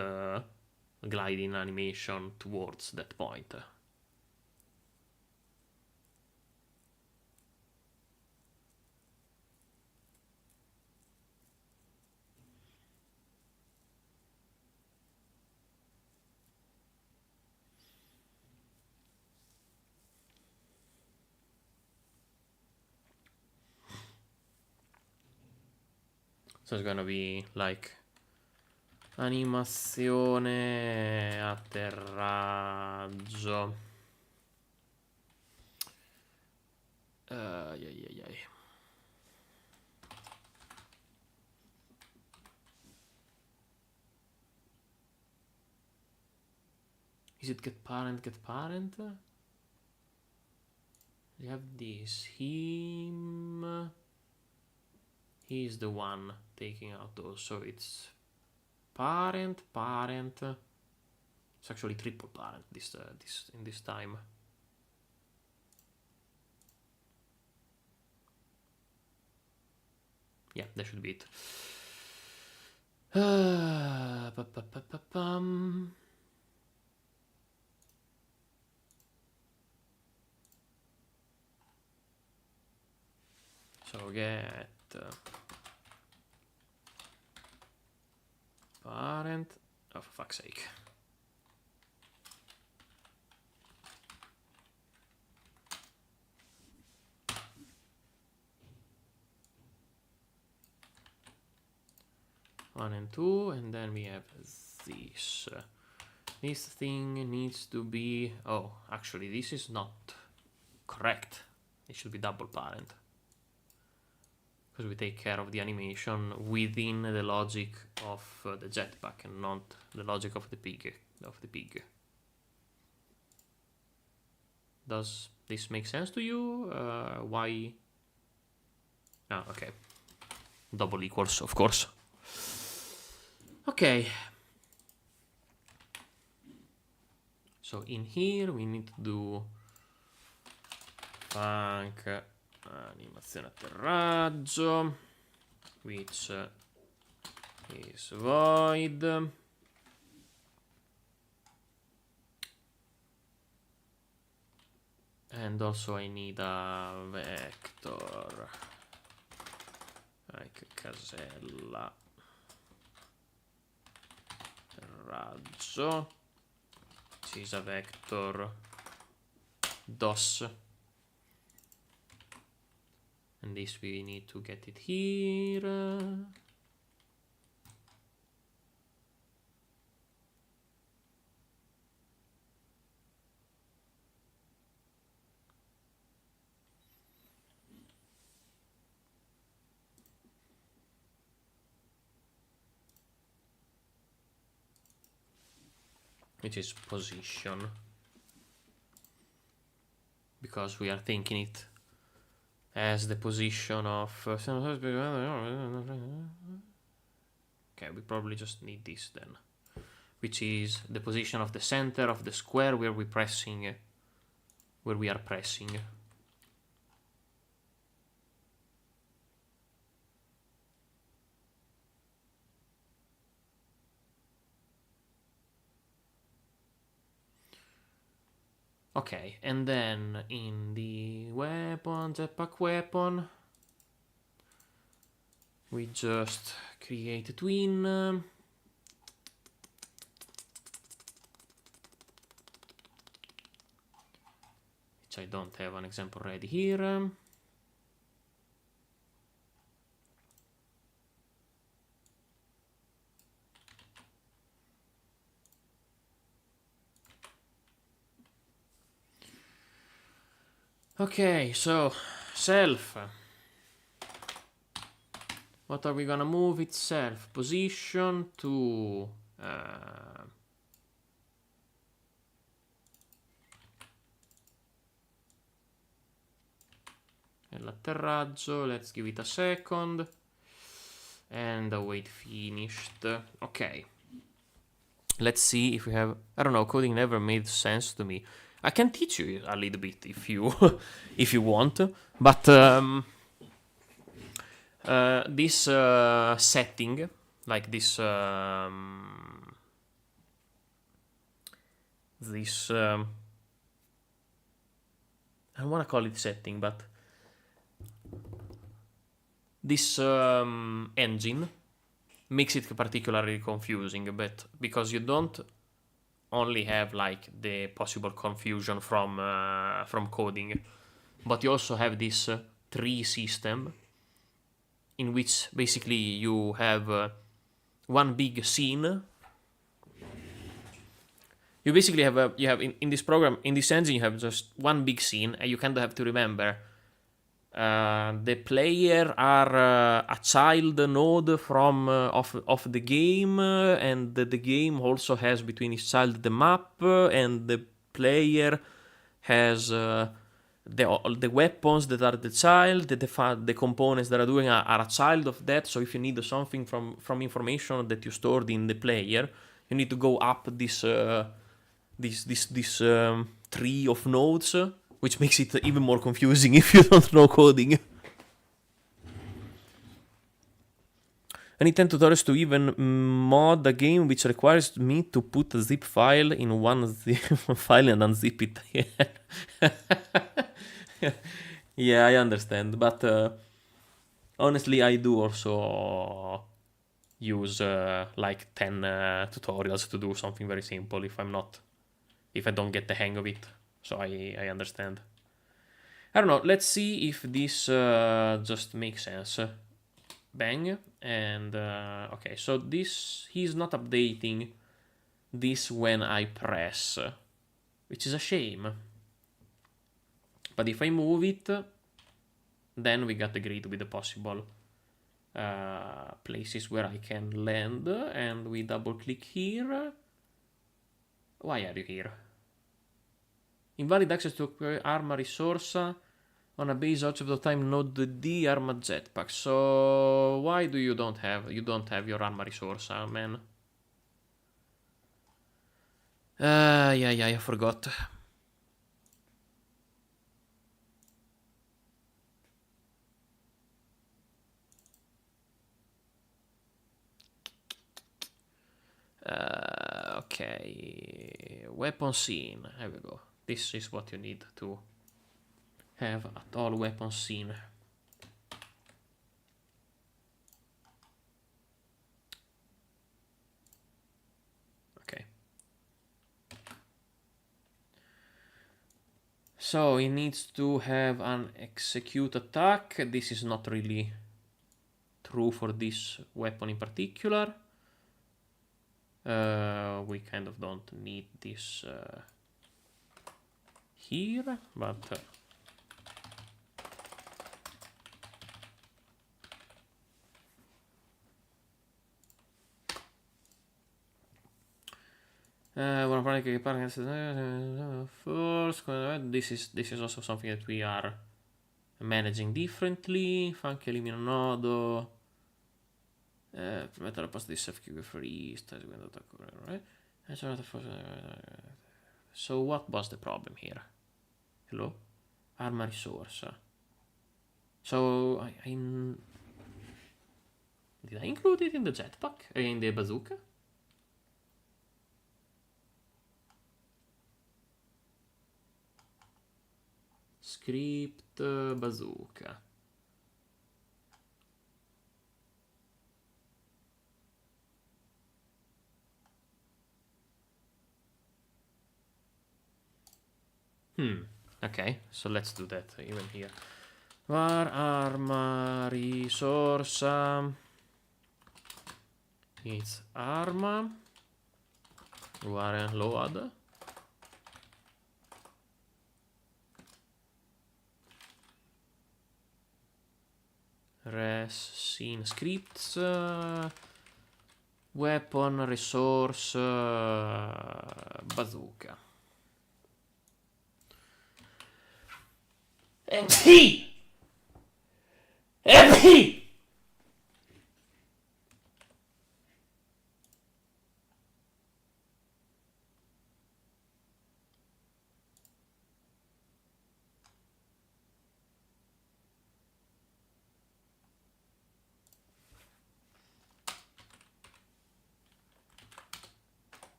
gliding animation towards that point. So it's gonna be like animazione atterraggio. Is it get parent? You have this him. He's the one taking out those, so it's parent. It's actually triple parent this time. Yeah, that should be it. So get parent. Oh, for fuck's sake. One and two, and then we have this. This thing needs to be... Oh, actually, this is not correct. It should be double parent. Because we take care of the animation within the logic of the jetpack and not the logic of the pig. Does this make sense to you? Why? Ah, okay. Double equals, of course. Okay. So in here we need to do func animazione atterraggio, which is void. And also I need a vector, like casella raggio, which is a vector DOS, and this we need to get it here. Which is position, because we are thinking it as the position of okay, we probably just need this then, which is the position of the center of the square where we are pressing. Okay, and then in the weapon, jetpack weapon, we just create a twin. Which I don't have an example ready here. Okay, so self. What are we gonna move itself? Position to l'atterraggio. Let's give it a second and await finished. Okay, let's see if we have. I don't know, coding never made sense to me. I can teach you a little bit if you if you want, but this setting, like this this I don't want to call it setting, but this engine makes it particularly confusing, but because you don't only have like the possible confusion from coding, but you also have this tree system in which basically you have one big scene. You basically have you have in this program, in this engine, you have just one big scene, and you kind of have to remember the player are a child node from of the game, and the game also has between its child the map, and the player has the weapons that are the child, the components that are doing are a child of that. So if you need something from information that you stored in the player, you need to go up this tree of nodes, which makes it even more confusing if you don't know coding. I need 10 tutorials to even mod a game which requires me to put a zip file in one zip file and unzip it. Yeah, I understand, but honestly, I do also use like 10 tutorials to do something very simple if I don't get the hang of it. So I understand. I don't know. Let's see if this just makes sense. Bang. And okay, so he's not updating this when I press, which is a shame. But if I move it, then we got the grid with the possible places where I can land, and we double click here. Why are you here? Invalid access to arma resource on a base of time node D arma jetpack. So why do you don't have your arma resource, man? Yeah, I forgot. Okay, weapon scene. Here we go. This is what you need to have at all weapons seen. Okay. So he needs to have an execute attack. This is not really true for this weapon in particular. We kind of don't need this here, but this is also something that we are managing differently. Funky elimina nodo. Permettere la posta di self-queue free. Right? So what was the problem here? Hello? Arma resource. So did I include it in the jetpack? In the bazooka? Script bazooka. Okay, so let's do that even here. Var arma resource. It's arma. Var load. Res scene scripts. Weapon resource bazooka. MP! MP!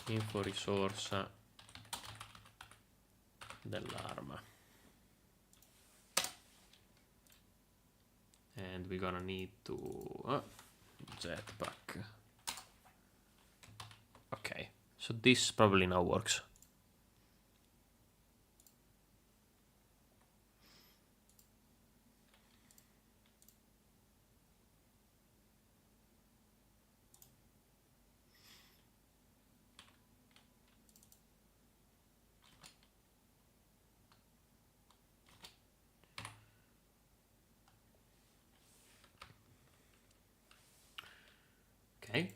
Info risorsa dell'arma. And we're gonna need to jetpack. Okay, so this probably now works. Okay.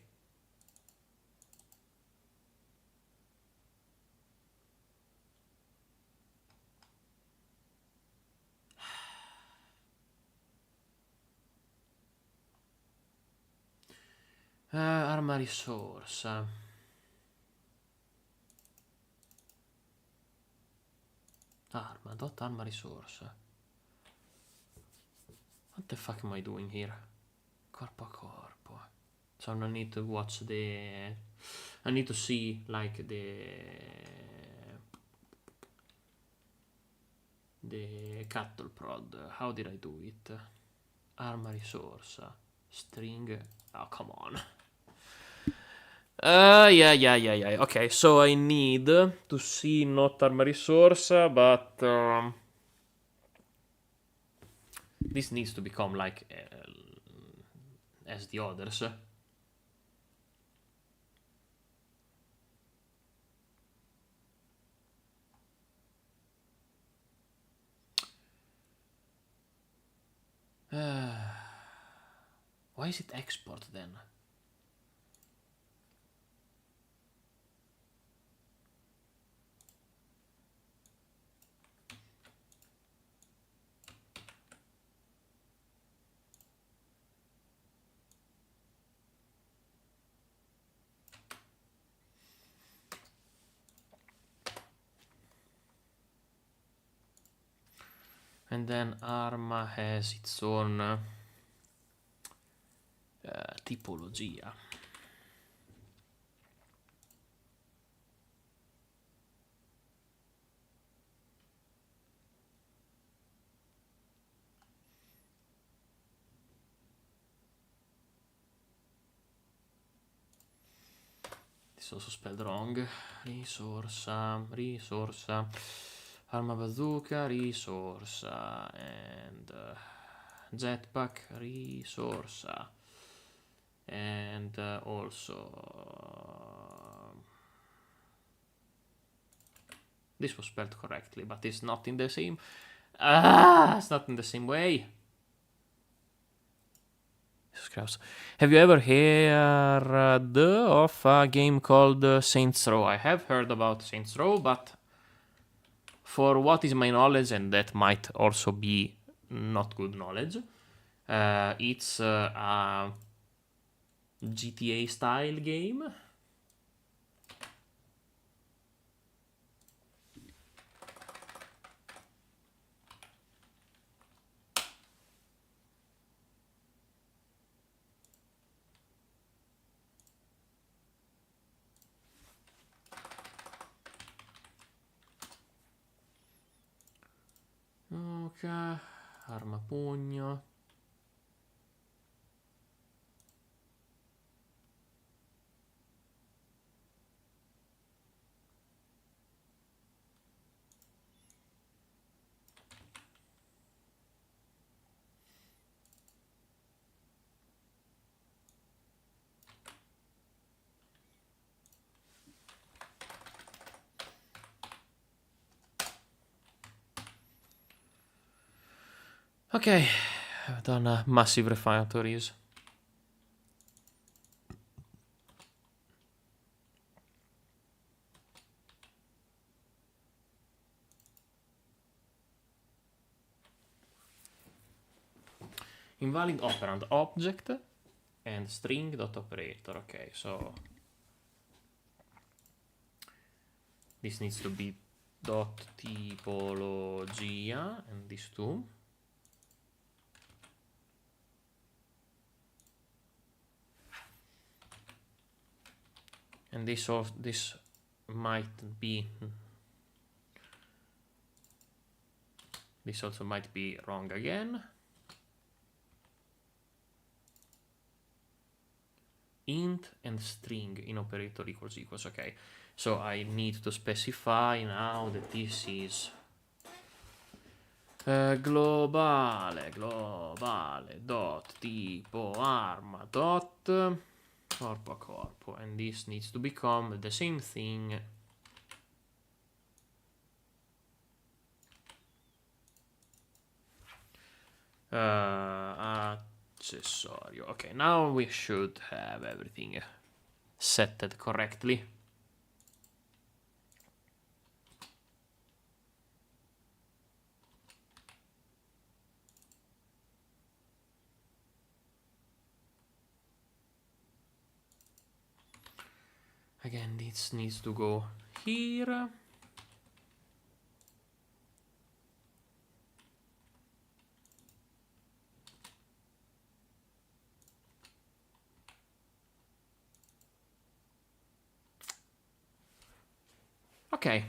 Arma risorsa. Arma risorsa. What the fuck am I doing here? Corpo a corpo. So I need to watch the... I need to see like the cattle prod. How did I do it? Arma resource. String. Oh, come on. Yeah. Okay, so I need to see not arma resource, but this needs to become like as the others. Why is it export then? And then Arma has its own tipologia. It's also spelled wrong. Risorsa, arma bazooka, risorsa, and jetpack, risorsa, and also this was spelled correctly, but it's not in the same. It's not in the same way. Have you ever heard of a game called Saints Row? I have heard about Saints Row, but for what is my knowledge, and that might also be not good knowledge, it's a GTA style game. Ok, arma pugno. Okay, I've done massive refinements. Invalid operand object and string.operator. Okay, so this needs to be dot tipologia and these two. And this might be. This also might be wrong again. Int and string in operator equals. Okay, so I need to specify now that this is globale dot tipo arma dot corpo, and this needs to become the same thing accessorio. Okay, now we should have everything set correctly. Again, this needs to go here. Okay.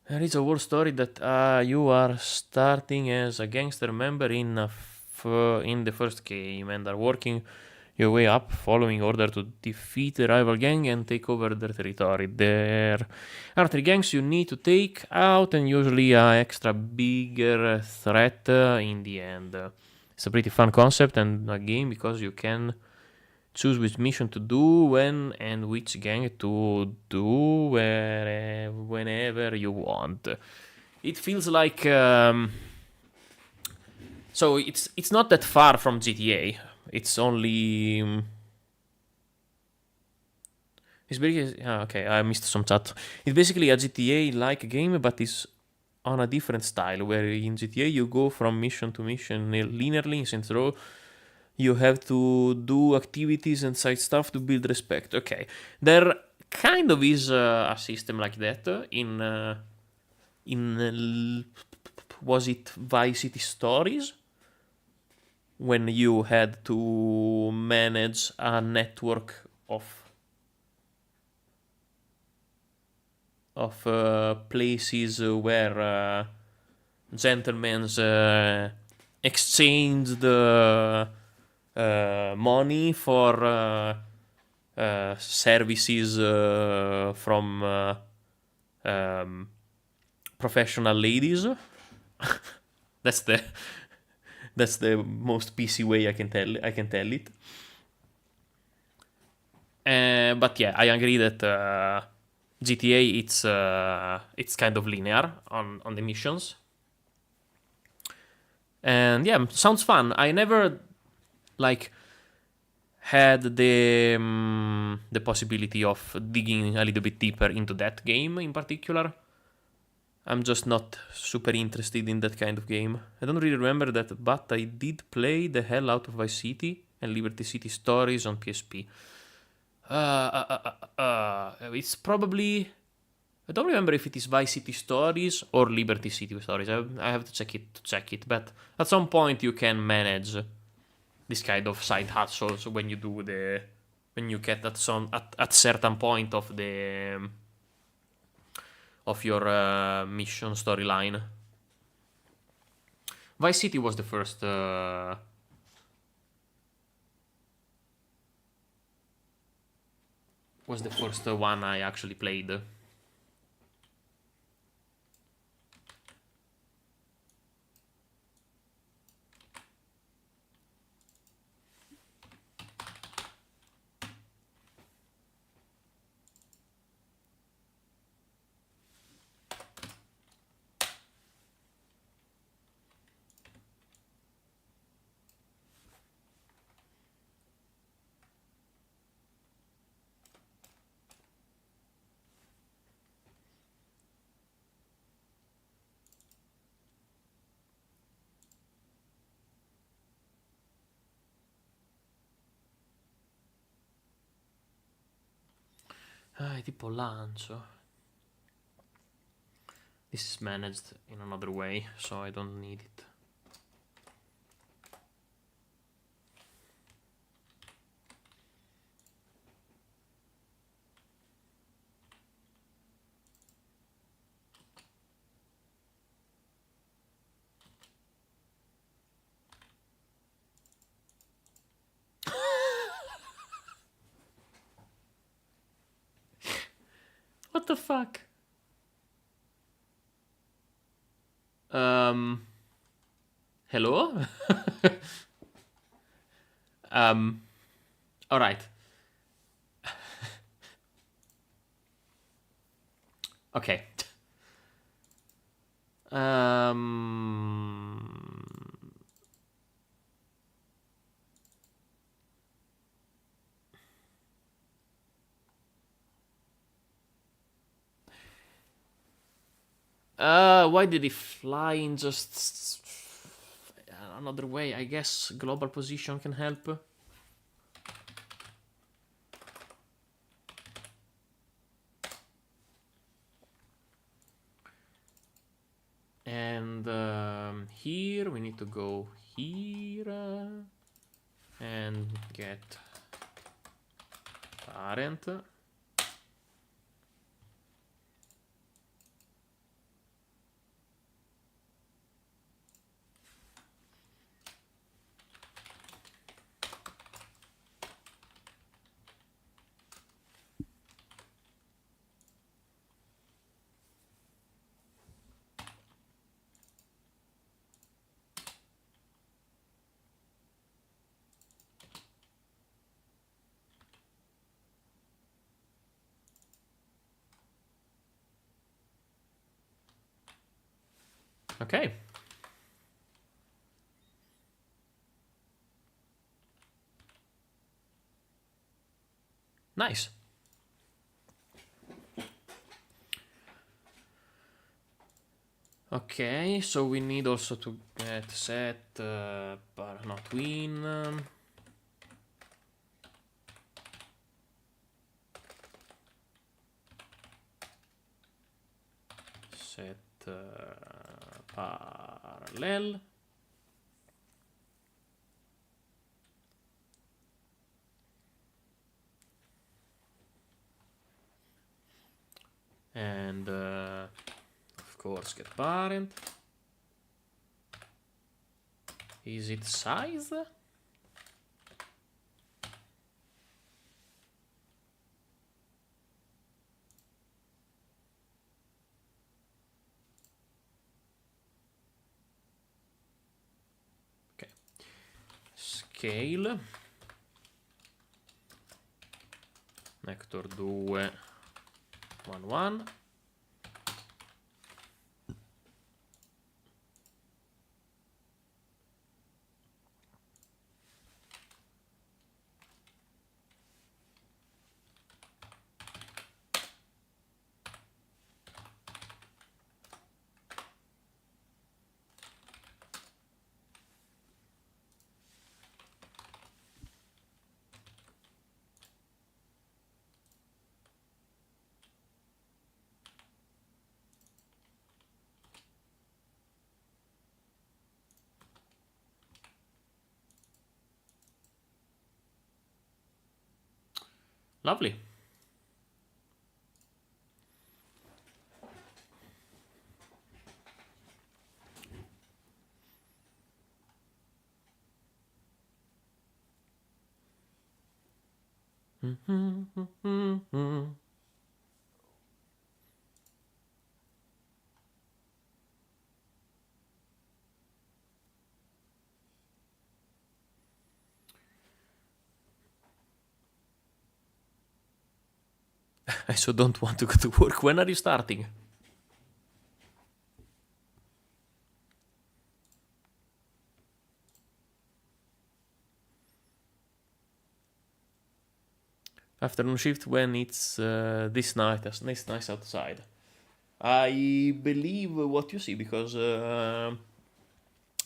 There is a war story that you are starting as a gangster member in the first game and are working your way up, following order to defeat the rival gang and take over their territory. There are 3 gangs you need to take out, and usually an extra bigger threat in the end. It's a pretty fun concept and a game because you can choose which mission to do, when, and which gang to do whenever you want. It feels like so it's not that far from GTA. It's only it's basically okay. I missed some chat. It's basically a GTA-like game, but it's on a different style. Where in GTA you go from mission to mission linearly. In Saints Row, you have to do activities and side stuff to build respect. Okay, there kind of is a system like that in was it Vice City Stories? When you had to manage a network of places where gentlemen exchanged money for services from professional ladies. That's the most PC way I can tell it. But yeah, I agree that GTA it's kind of linear on the missions. And yeah, sounds fun. I never had the possibility of digging a little bit deeper into that game in particular. I'm just not super interested in that kind of game. I don't really remember that, but I did play the hell out of Vice City and Liberty City Stories on PSP. It's probably... I don't remember if it is Vice City Stories or Liberty City Stories. I have to check it. But at some point you can manage this kind of side hustles when you get at certain point of your mission storyline. Vice City was the first one I actually played. È tipo lancio. This is managed in another way, so I don't need it. What the fuck? Hello? All right. Okay. Why did he fly in just another way? I guess global position can help. And here we need to go here and get parent. Okay. Nice. Okay, so we need also to get set not win. Set parallel. And of course get parent. Is it size? Okay. Scale. Vector 2 1 1. Lovely. I so don't want to go to work. When are you starting? Afternoon shift when it's this nice outside. I believe what you see because I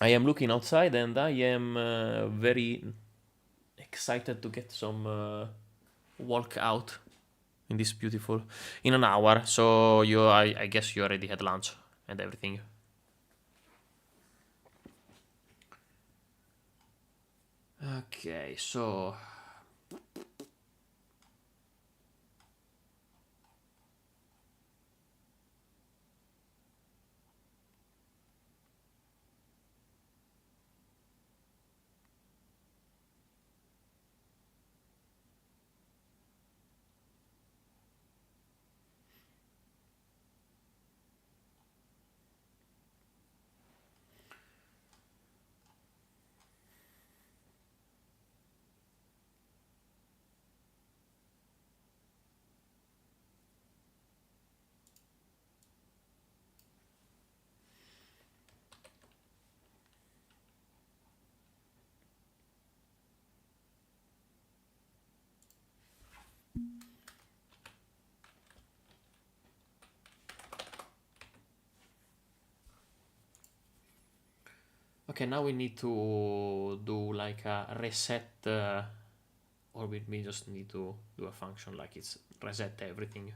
am looking outside and I am very excited to get some walk out in this beautiful in an hour. So I guess you already had lunch and everything. Okay, so okay, now we need to do like a reset, or we just need to do a function like it's reset everything.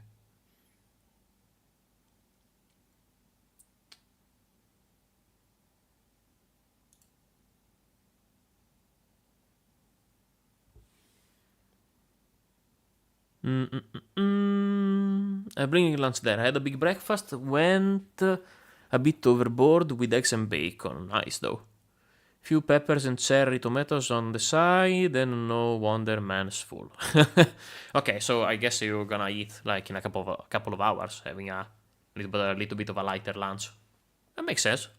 Bringing lunch there. I had a big breakfast, went a bit overboard with eggs and bacon. Nice though. Few peppers and cherry tomatoes on the side, and no wonder man's full. Okay, so I guess you're gonna eat like in a couple of hours, having a little bit of a lighter lunch. That makes sense.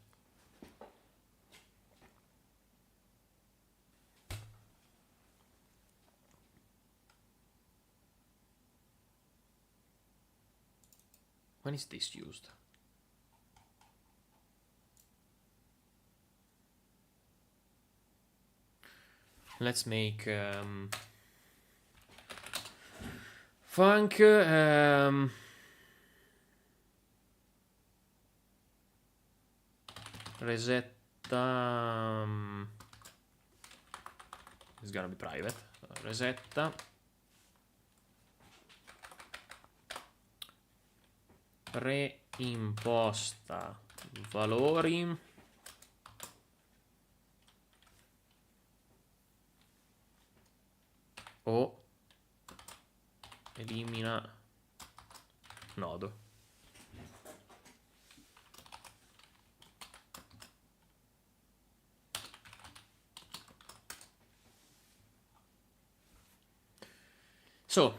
When is this used? Let's make funk. Resetta. It's gonna be private. Resetta. Reimposta valori o elimina nodo. So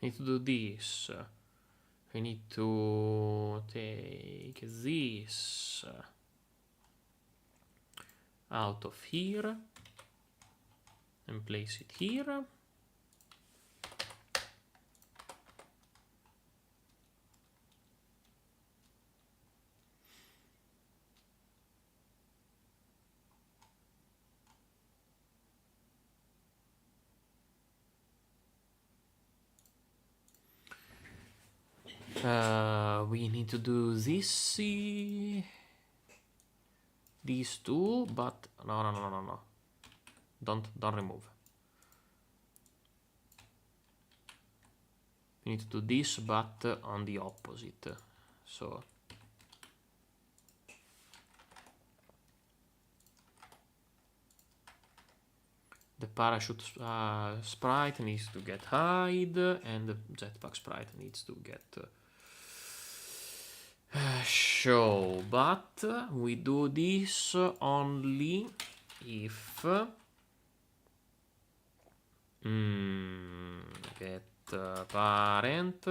we need to do this. We need to take this out of here and place it here. We need to do this, these two, but no. Don't remove. We need to do this, but on the opposite. So the parachute sprite needs to get hide, and the jetpack sprite needs to get show. But we do this only if get parent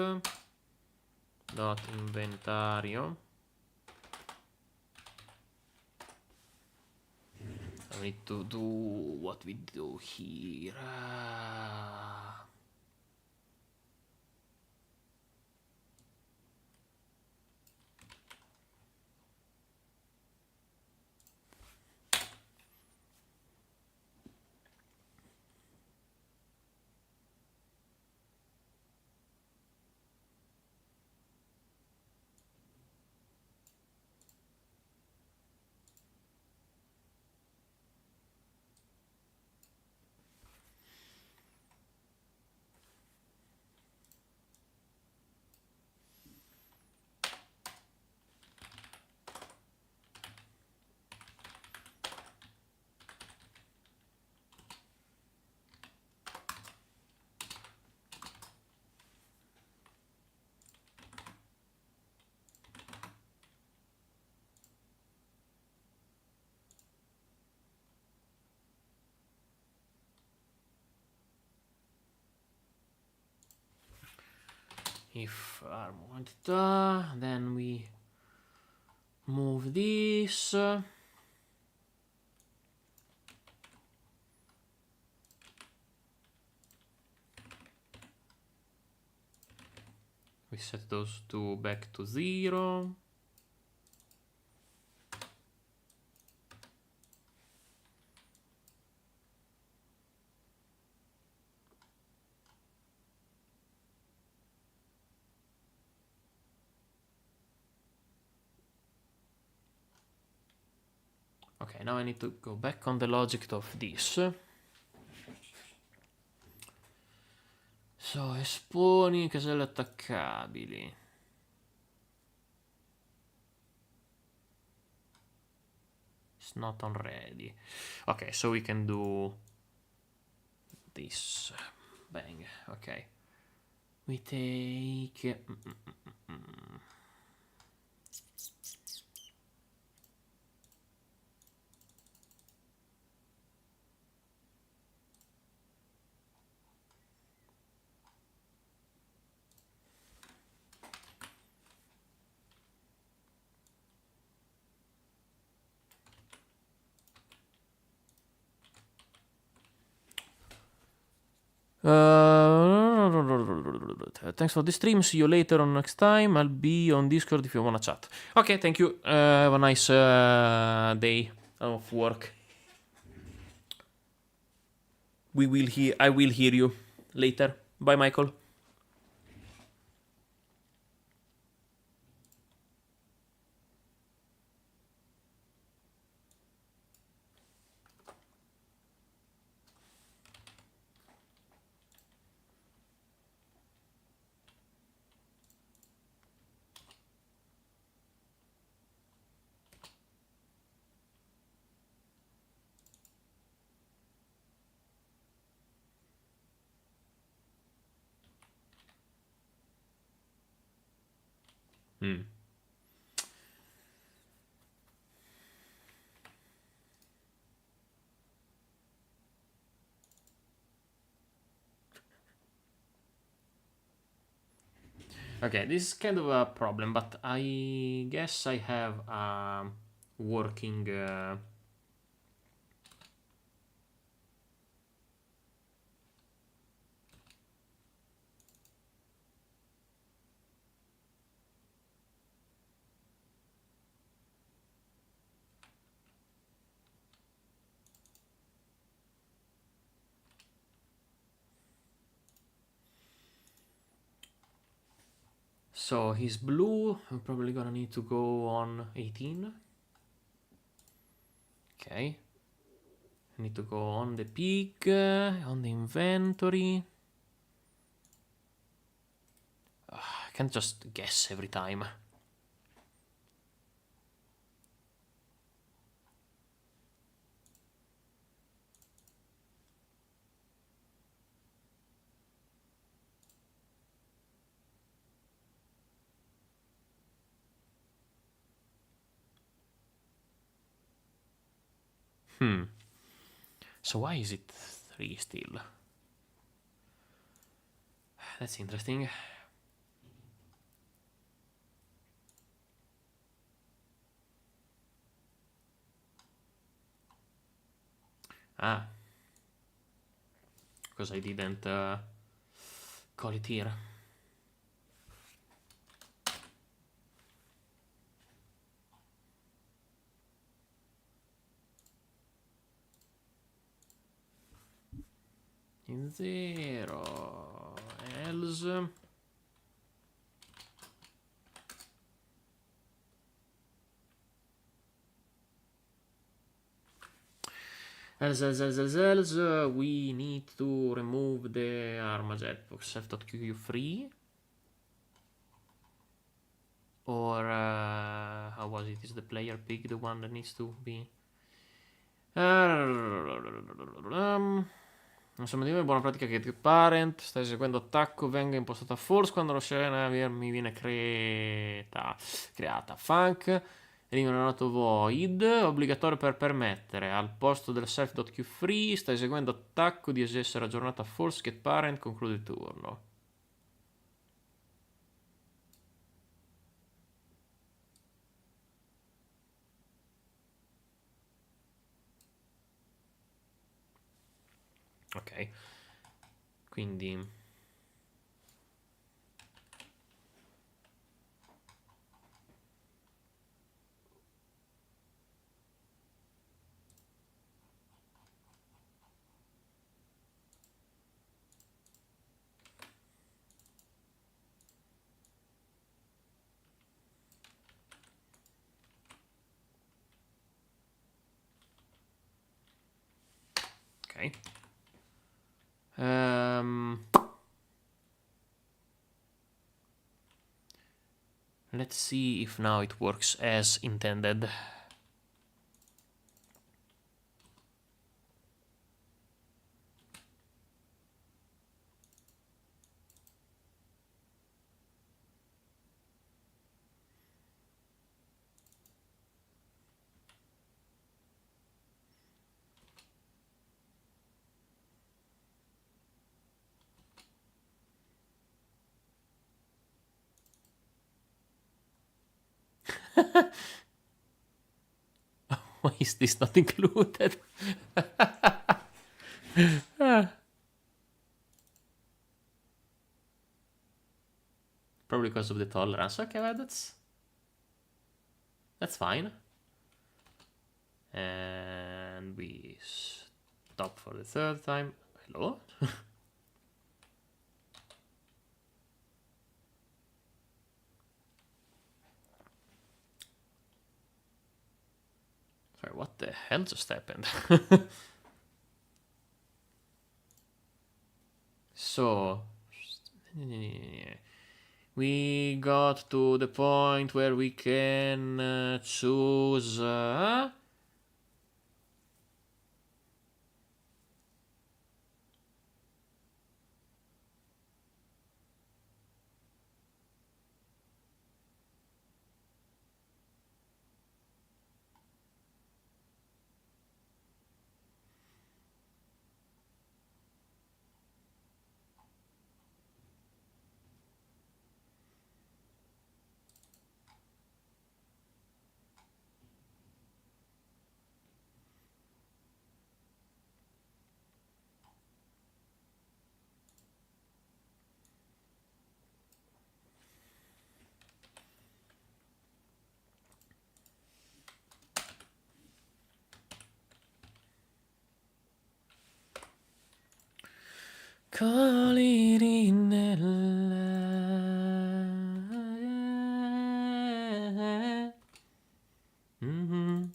dot inventario. I need to do what we do here. If arm wanted, then we move this. We set those two back to 0. Okay, now I need to go back on the logic of this. So, esponi caselle attaccabili. It's not on ready. Okay, so we can do this. Bang. Okay. We take... Thanks for the stream. See you later on next time. I'll be on Discord if you wanna chat. Okay, thank you. Have a nice day of work. I will hear you later. Bye, Michael. Okay, this is kind of a problem, but I guess I have a working... So he's blue. I'm probably gonna need to go on 18. Okay. I need to go on the peak, on the inventory. I can't just guess every time. So why is it 3 still? That's interesting. Ah. Because I didn't call it here. In 0 else we need to remove the arma jetpack self.q free, or how was it? Is the player pick the one that needs to be insomma, di me è buona pratica che parent sta eseguendo attacco venga impostata false quando la scena mi viene creata funk. Elimina un noto void obbligatorio per permettere al posto del self.qFree sta eseguendo attacco di essere aggiornata a false get parent conclude il turno. Ok, quindi ok. Let's see if now it works as intended. Why is this not included? Probably because of the tolerance. Okay, well, that's fine. And we stop for the 3rd time. Hello? Sorry, what the hell just happened? So, we got to the point where we can choose... Coliri nella... Mhm.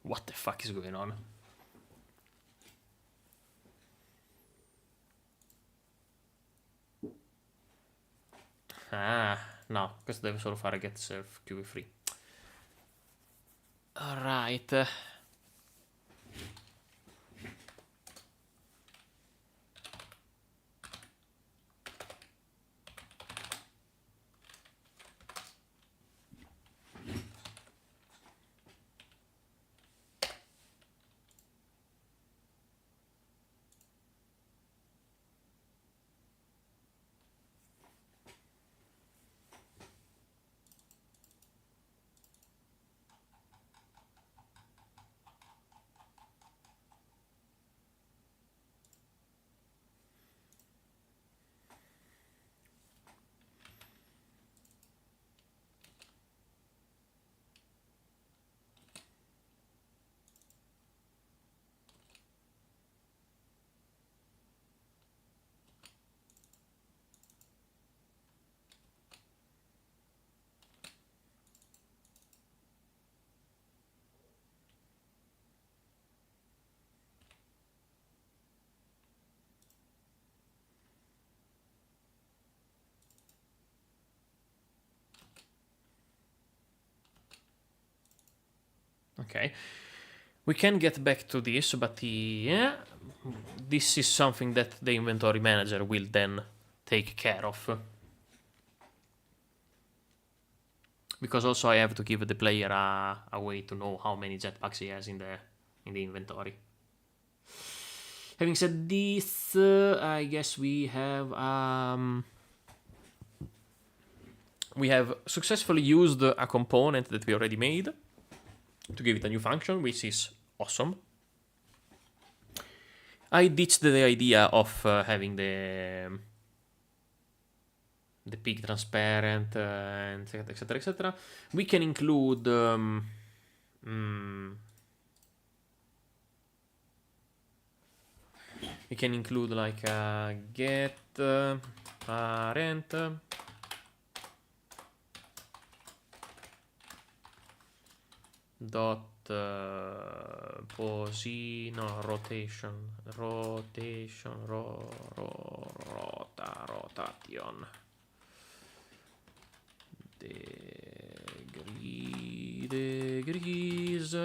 What the fuck is going on? Ah, no, questo deve solo fare get self QB free. Alright. Okay. We can get back to this, but this is something that the inventory manager will then take care of. Because also I have to give the player a way to know how many jetpacks he has in the inventory. Having said this, I guess we have successfully used a component that we already made to give it a new function, which is awesome. I ditched the idea of having the peak transparent, and etc, etc. We can include we can include like a get parent dot rotation rotation degrees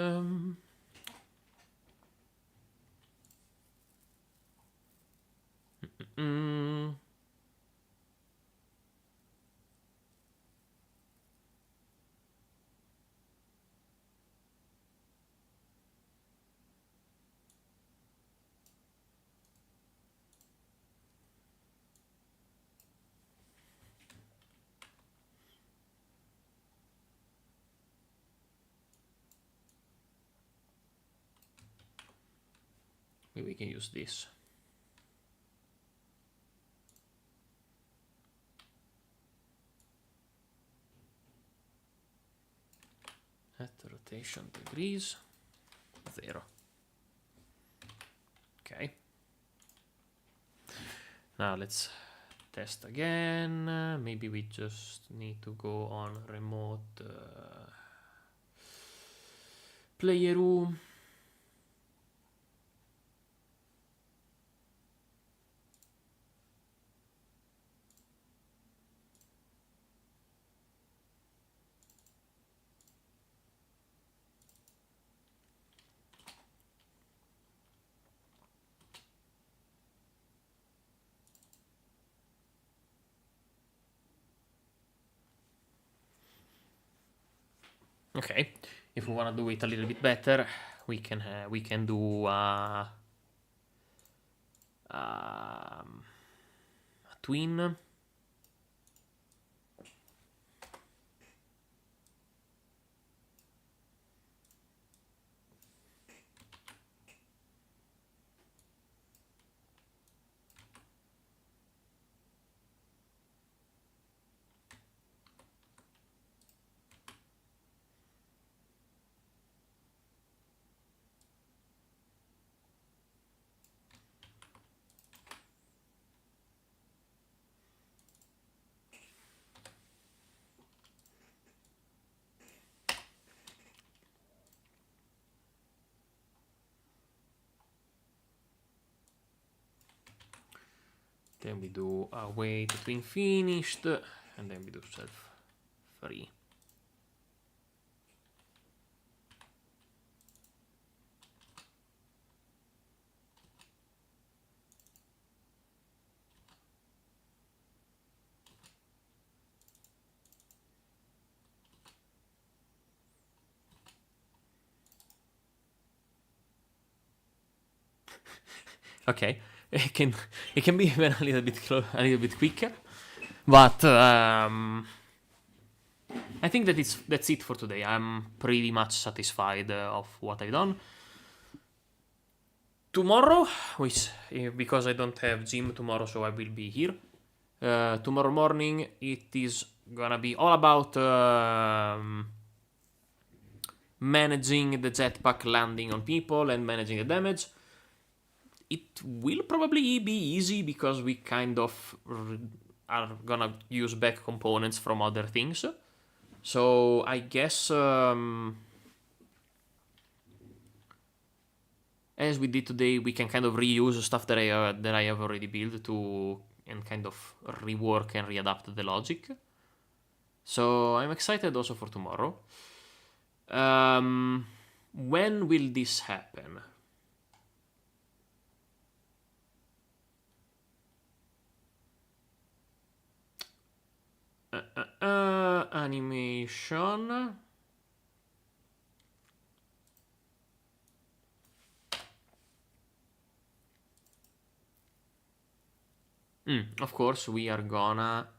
maybe we can use this. At rotation degrees 0. Okay. Now let's test again. Maybe we just need to go on remote player room. Okay, if we want to do it a little bit better, we can do a twin. Then we do a wait twin finished, and then we do self free. Okay, it can be even a little bit quicker, but I think that's it for today. I'm pretty much satisfied of what I've done. Tomorrow, which because I don't have gym tomorrow, so I will be here. Tomorrow morning, it is gonna be all about managing the jetpack landing on people and managing the damage. It will probably be easy because we kind of are gonna use back components from other things. So I guess as we did today, we can kind of reuse stuff that I have already built and kind of rework and readapt the logic. So I'm excited also for tomorrow. When will this happen? Animation. Of course, we are gonna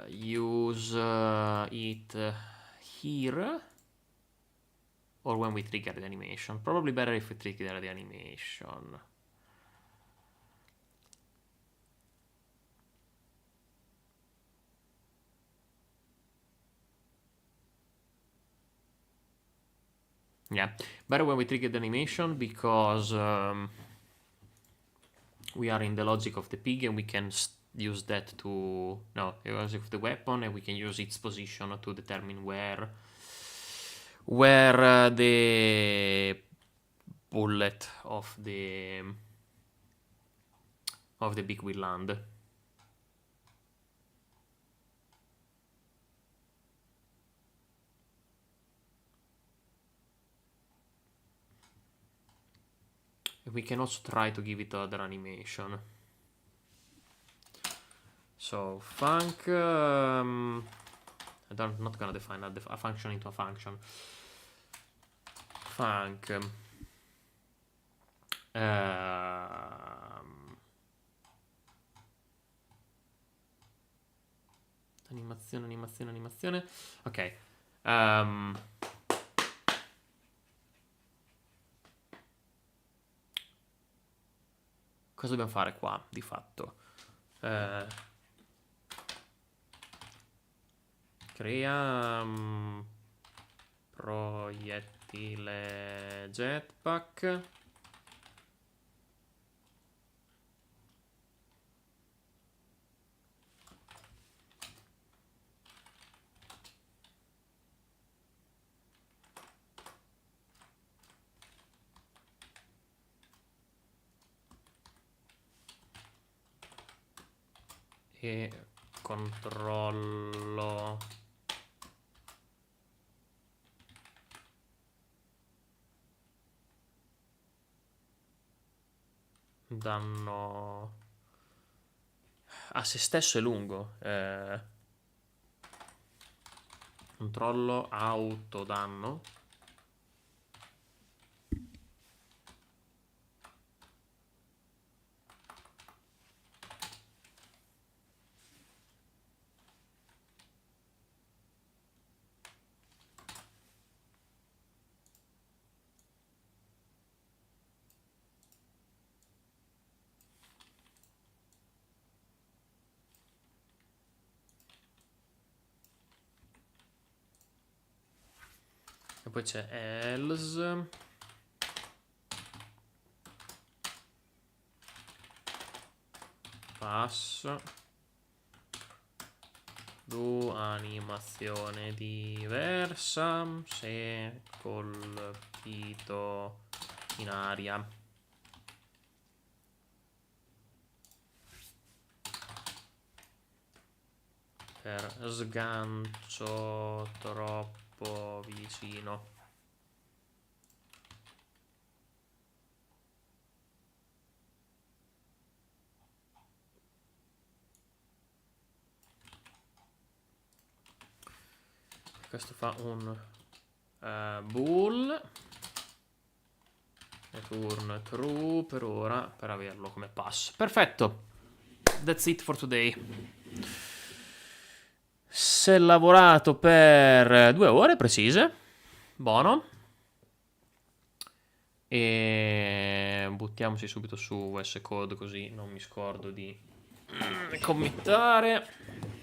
use it here, or when we trigger the animation. Probably better if we trigger the animation. Yeah, better when we trigger the animation because we are in the logic of the pig and we can use that to... No, the logic of the weapon, and we can use its position to determine where the bullet of the beak will land. We can also try to give it other animation. So func, I'm not gonna define a function into a function. Func. Animazione. Ok. Cosa dobbiamo fare qua, di fatto? Crea proiettile jetpack. E controllo danno a se stesso è lungo. Controllo autodanno. E poi c'è else. Pass. Animazione diversa se colpito in aria. Per sgancio troppo vicino. Questo fa un bool. Return true per ora, per averlo come pass. Perfetto. That's it for today. Si è lavorato per 2 ore precise. Buono. E buttiamoci subito su VS Code così non mi scordo di committare.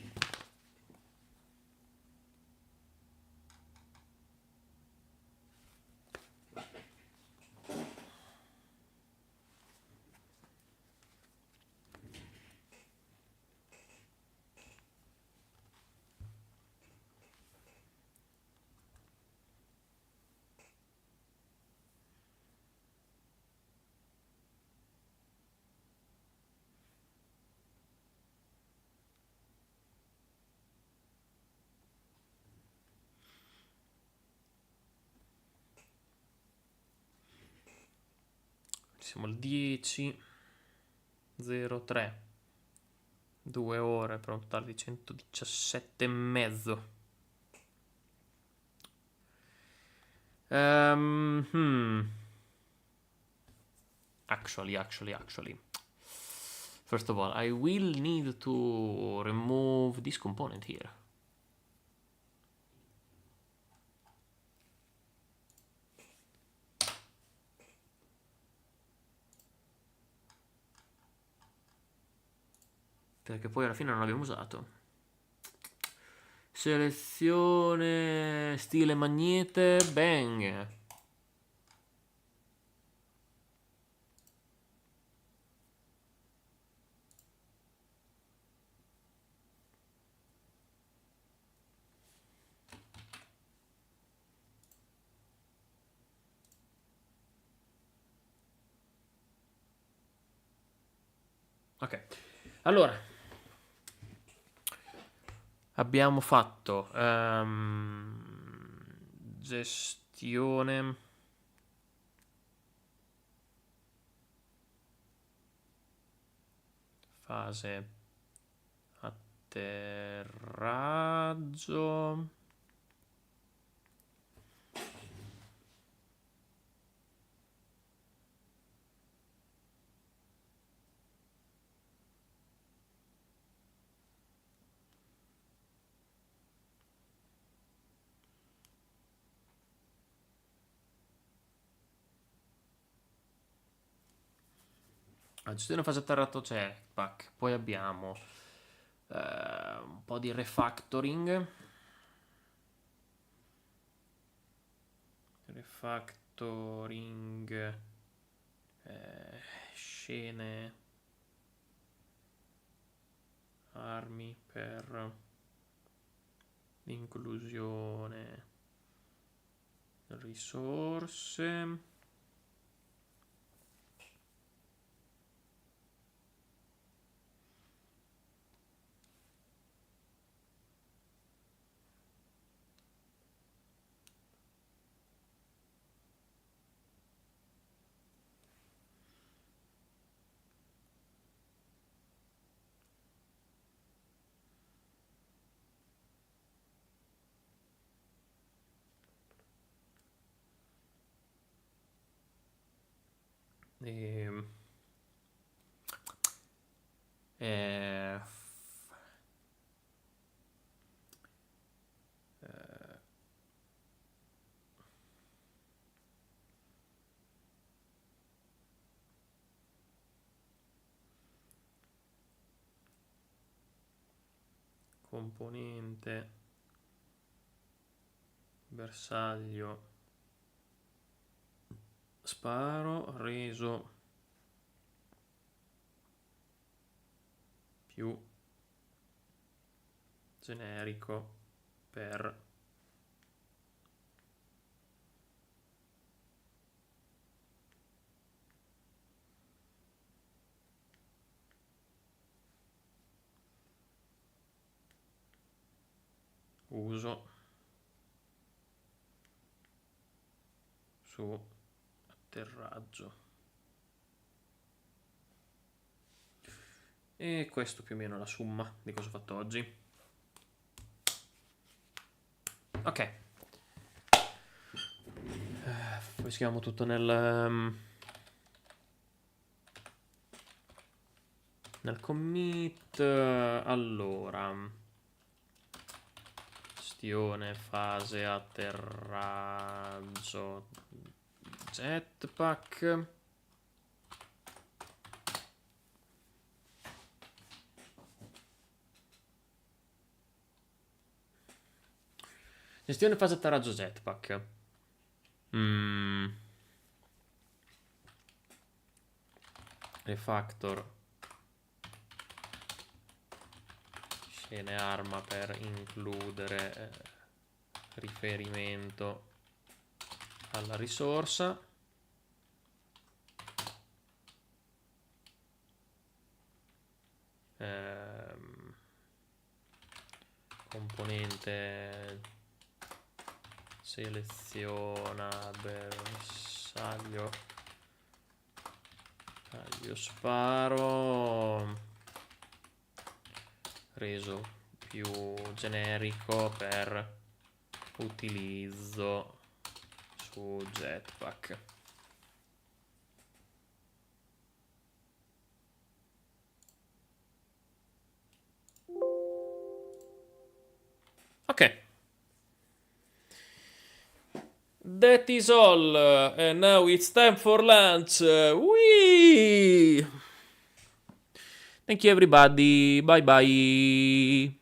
Siamo al 10:03. 2 ore per un totale di 117 e mezzo. Actually. First of all, I will need to remove this component here. Perché poi alla fine non l'abbiamo usato. Selezione stile magnete, bang. Ok, allora abbiamo fatto gestione fase atterraggio, gestione fase atterraggio Jetpack, poi abbiamo un po' di refactoring. Scene armi per l'inclusione risorse. E, eh, componente bersaglio sparo reso più generico per uso su atterraggio. E questo più o meno è la somma di cosa ho fatto oggi. Ok. Poi scriviamo tutto nel commit. Allora, gestione fase atterraggio Jetpack. Gestione fase atterraggio Jetpack. Refactor scene arma per includere riferimento alla risorsa. Componente seleziona bersaglio taglio sparo reso più generico per utilizzo su Jetpack. Ok. That is all, and now it's time for lunch. Whee! Thank you everybody. Bye bye.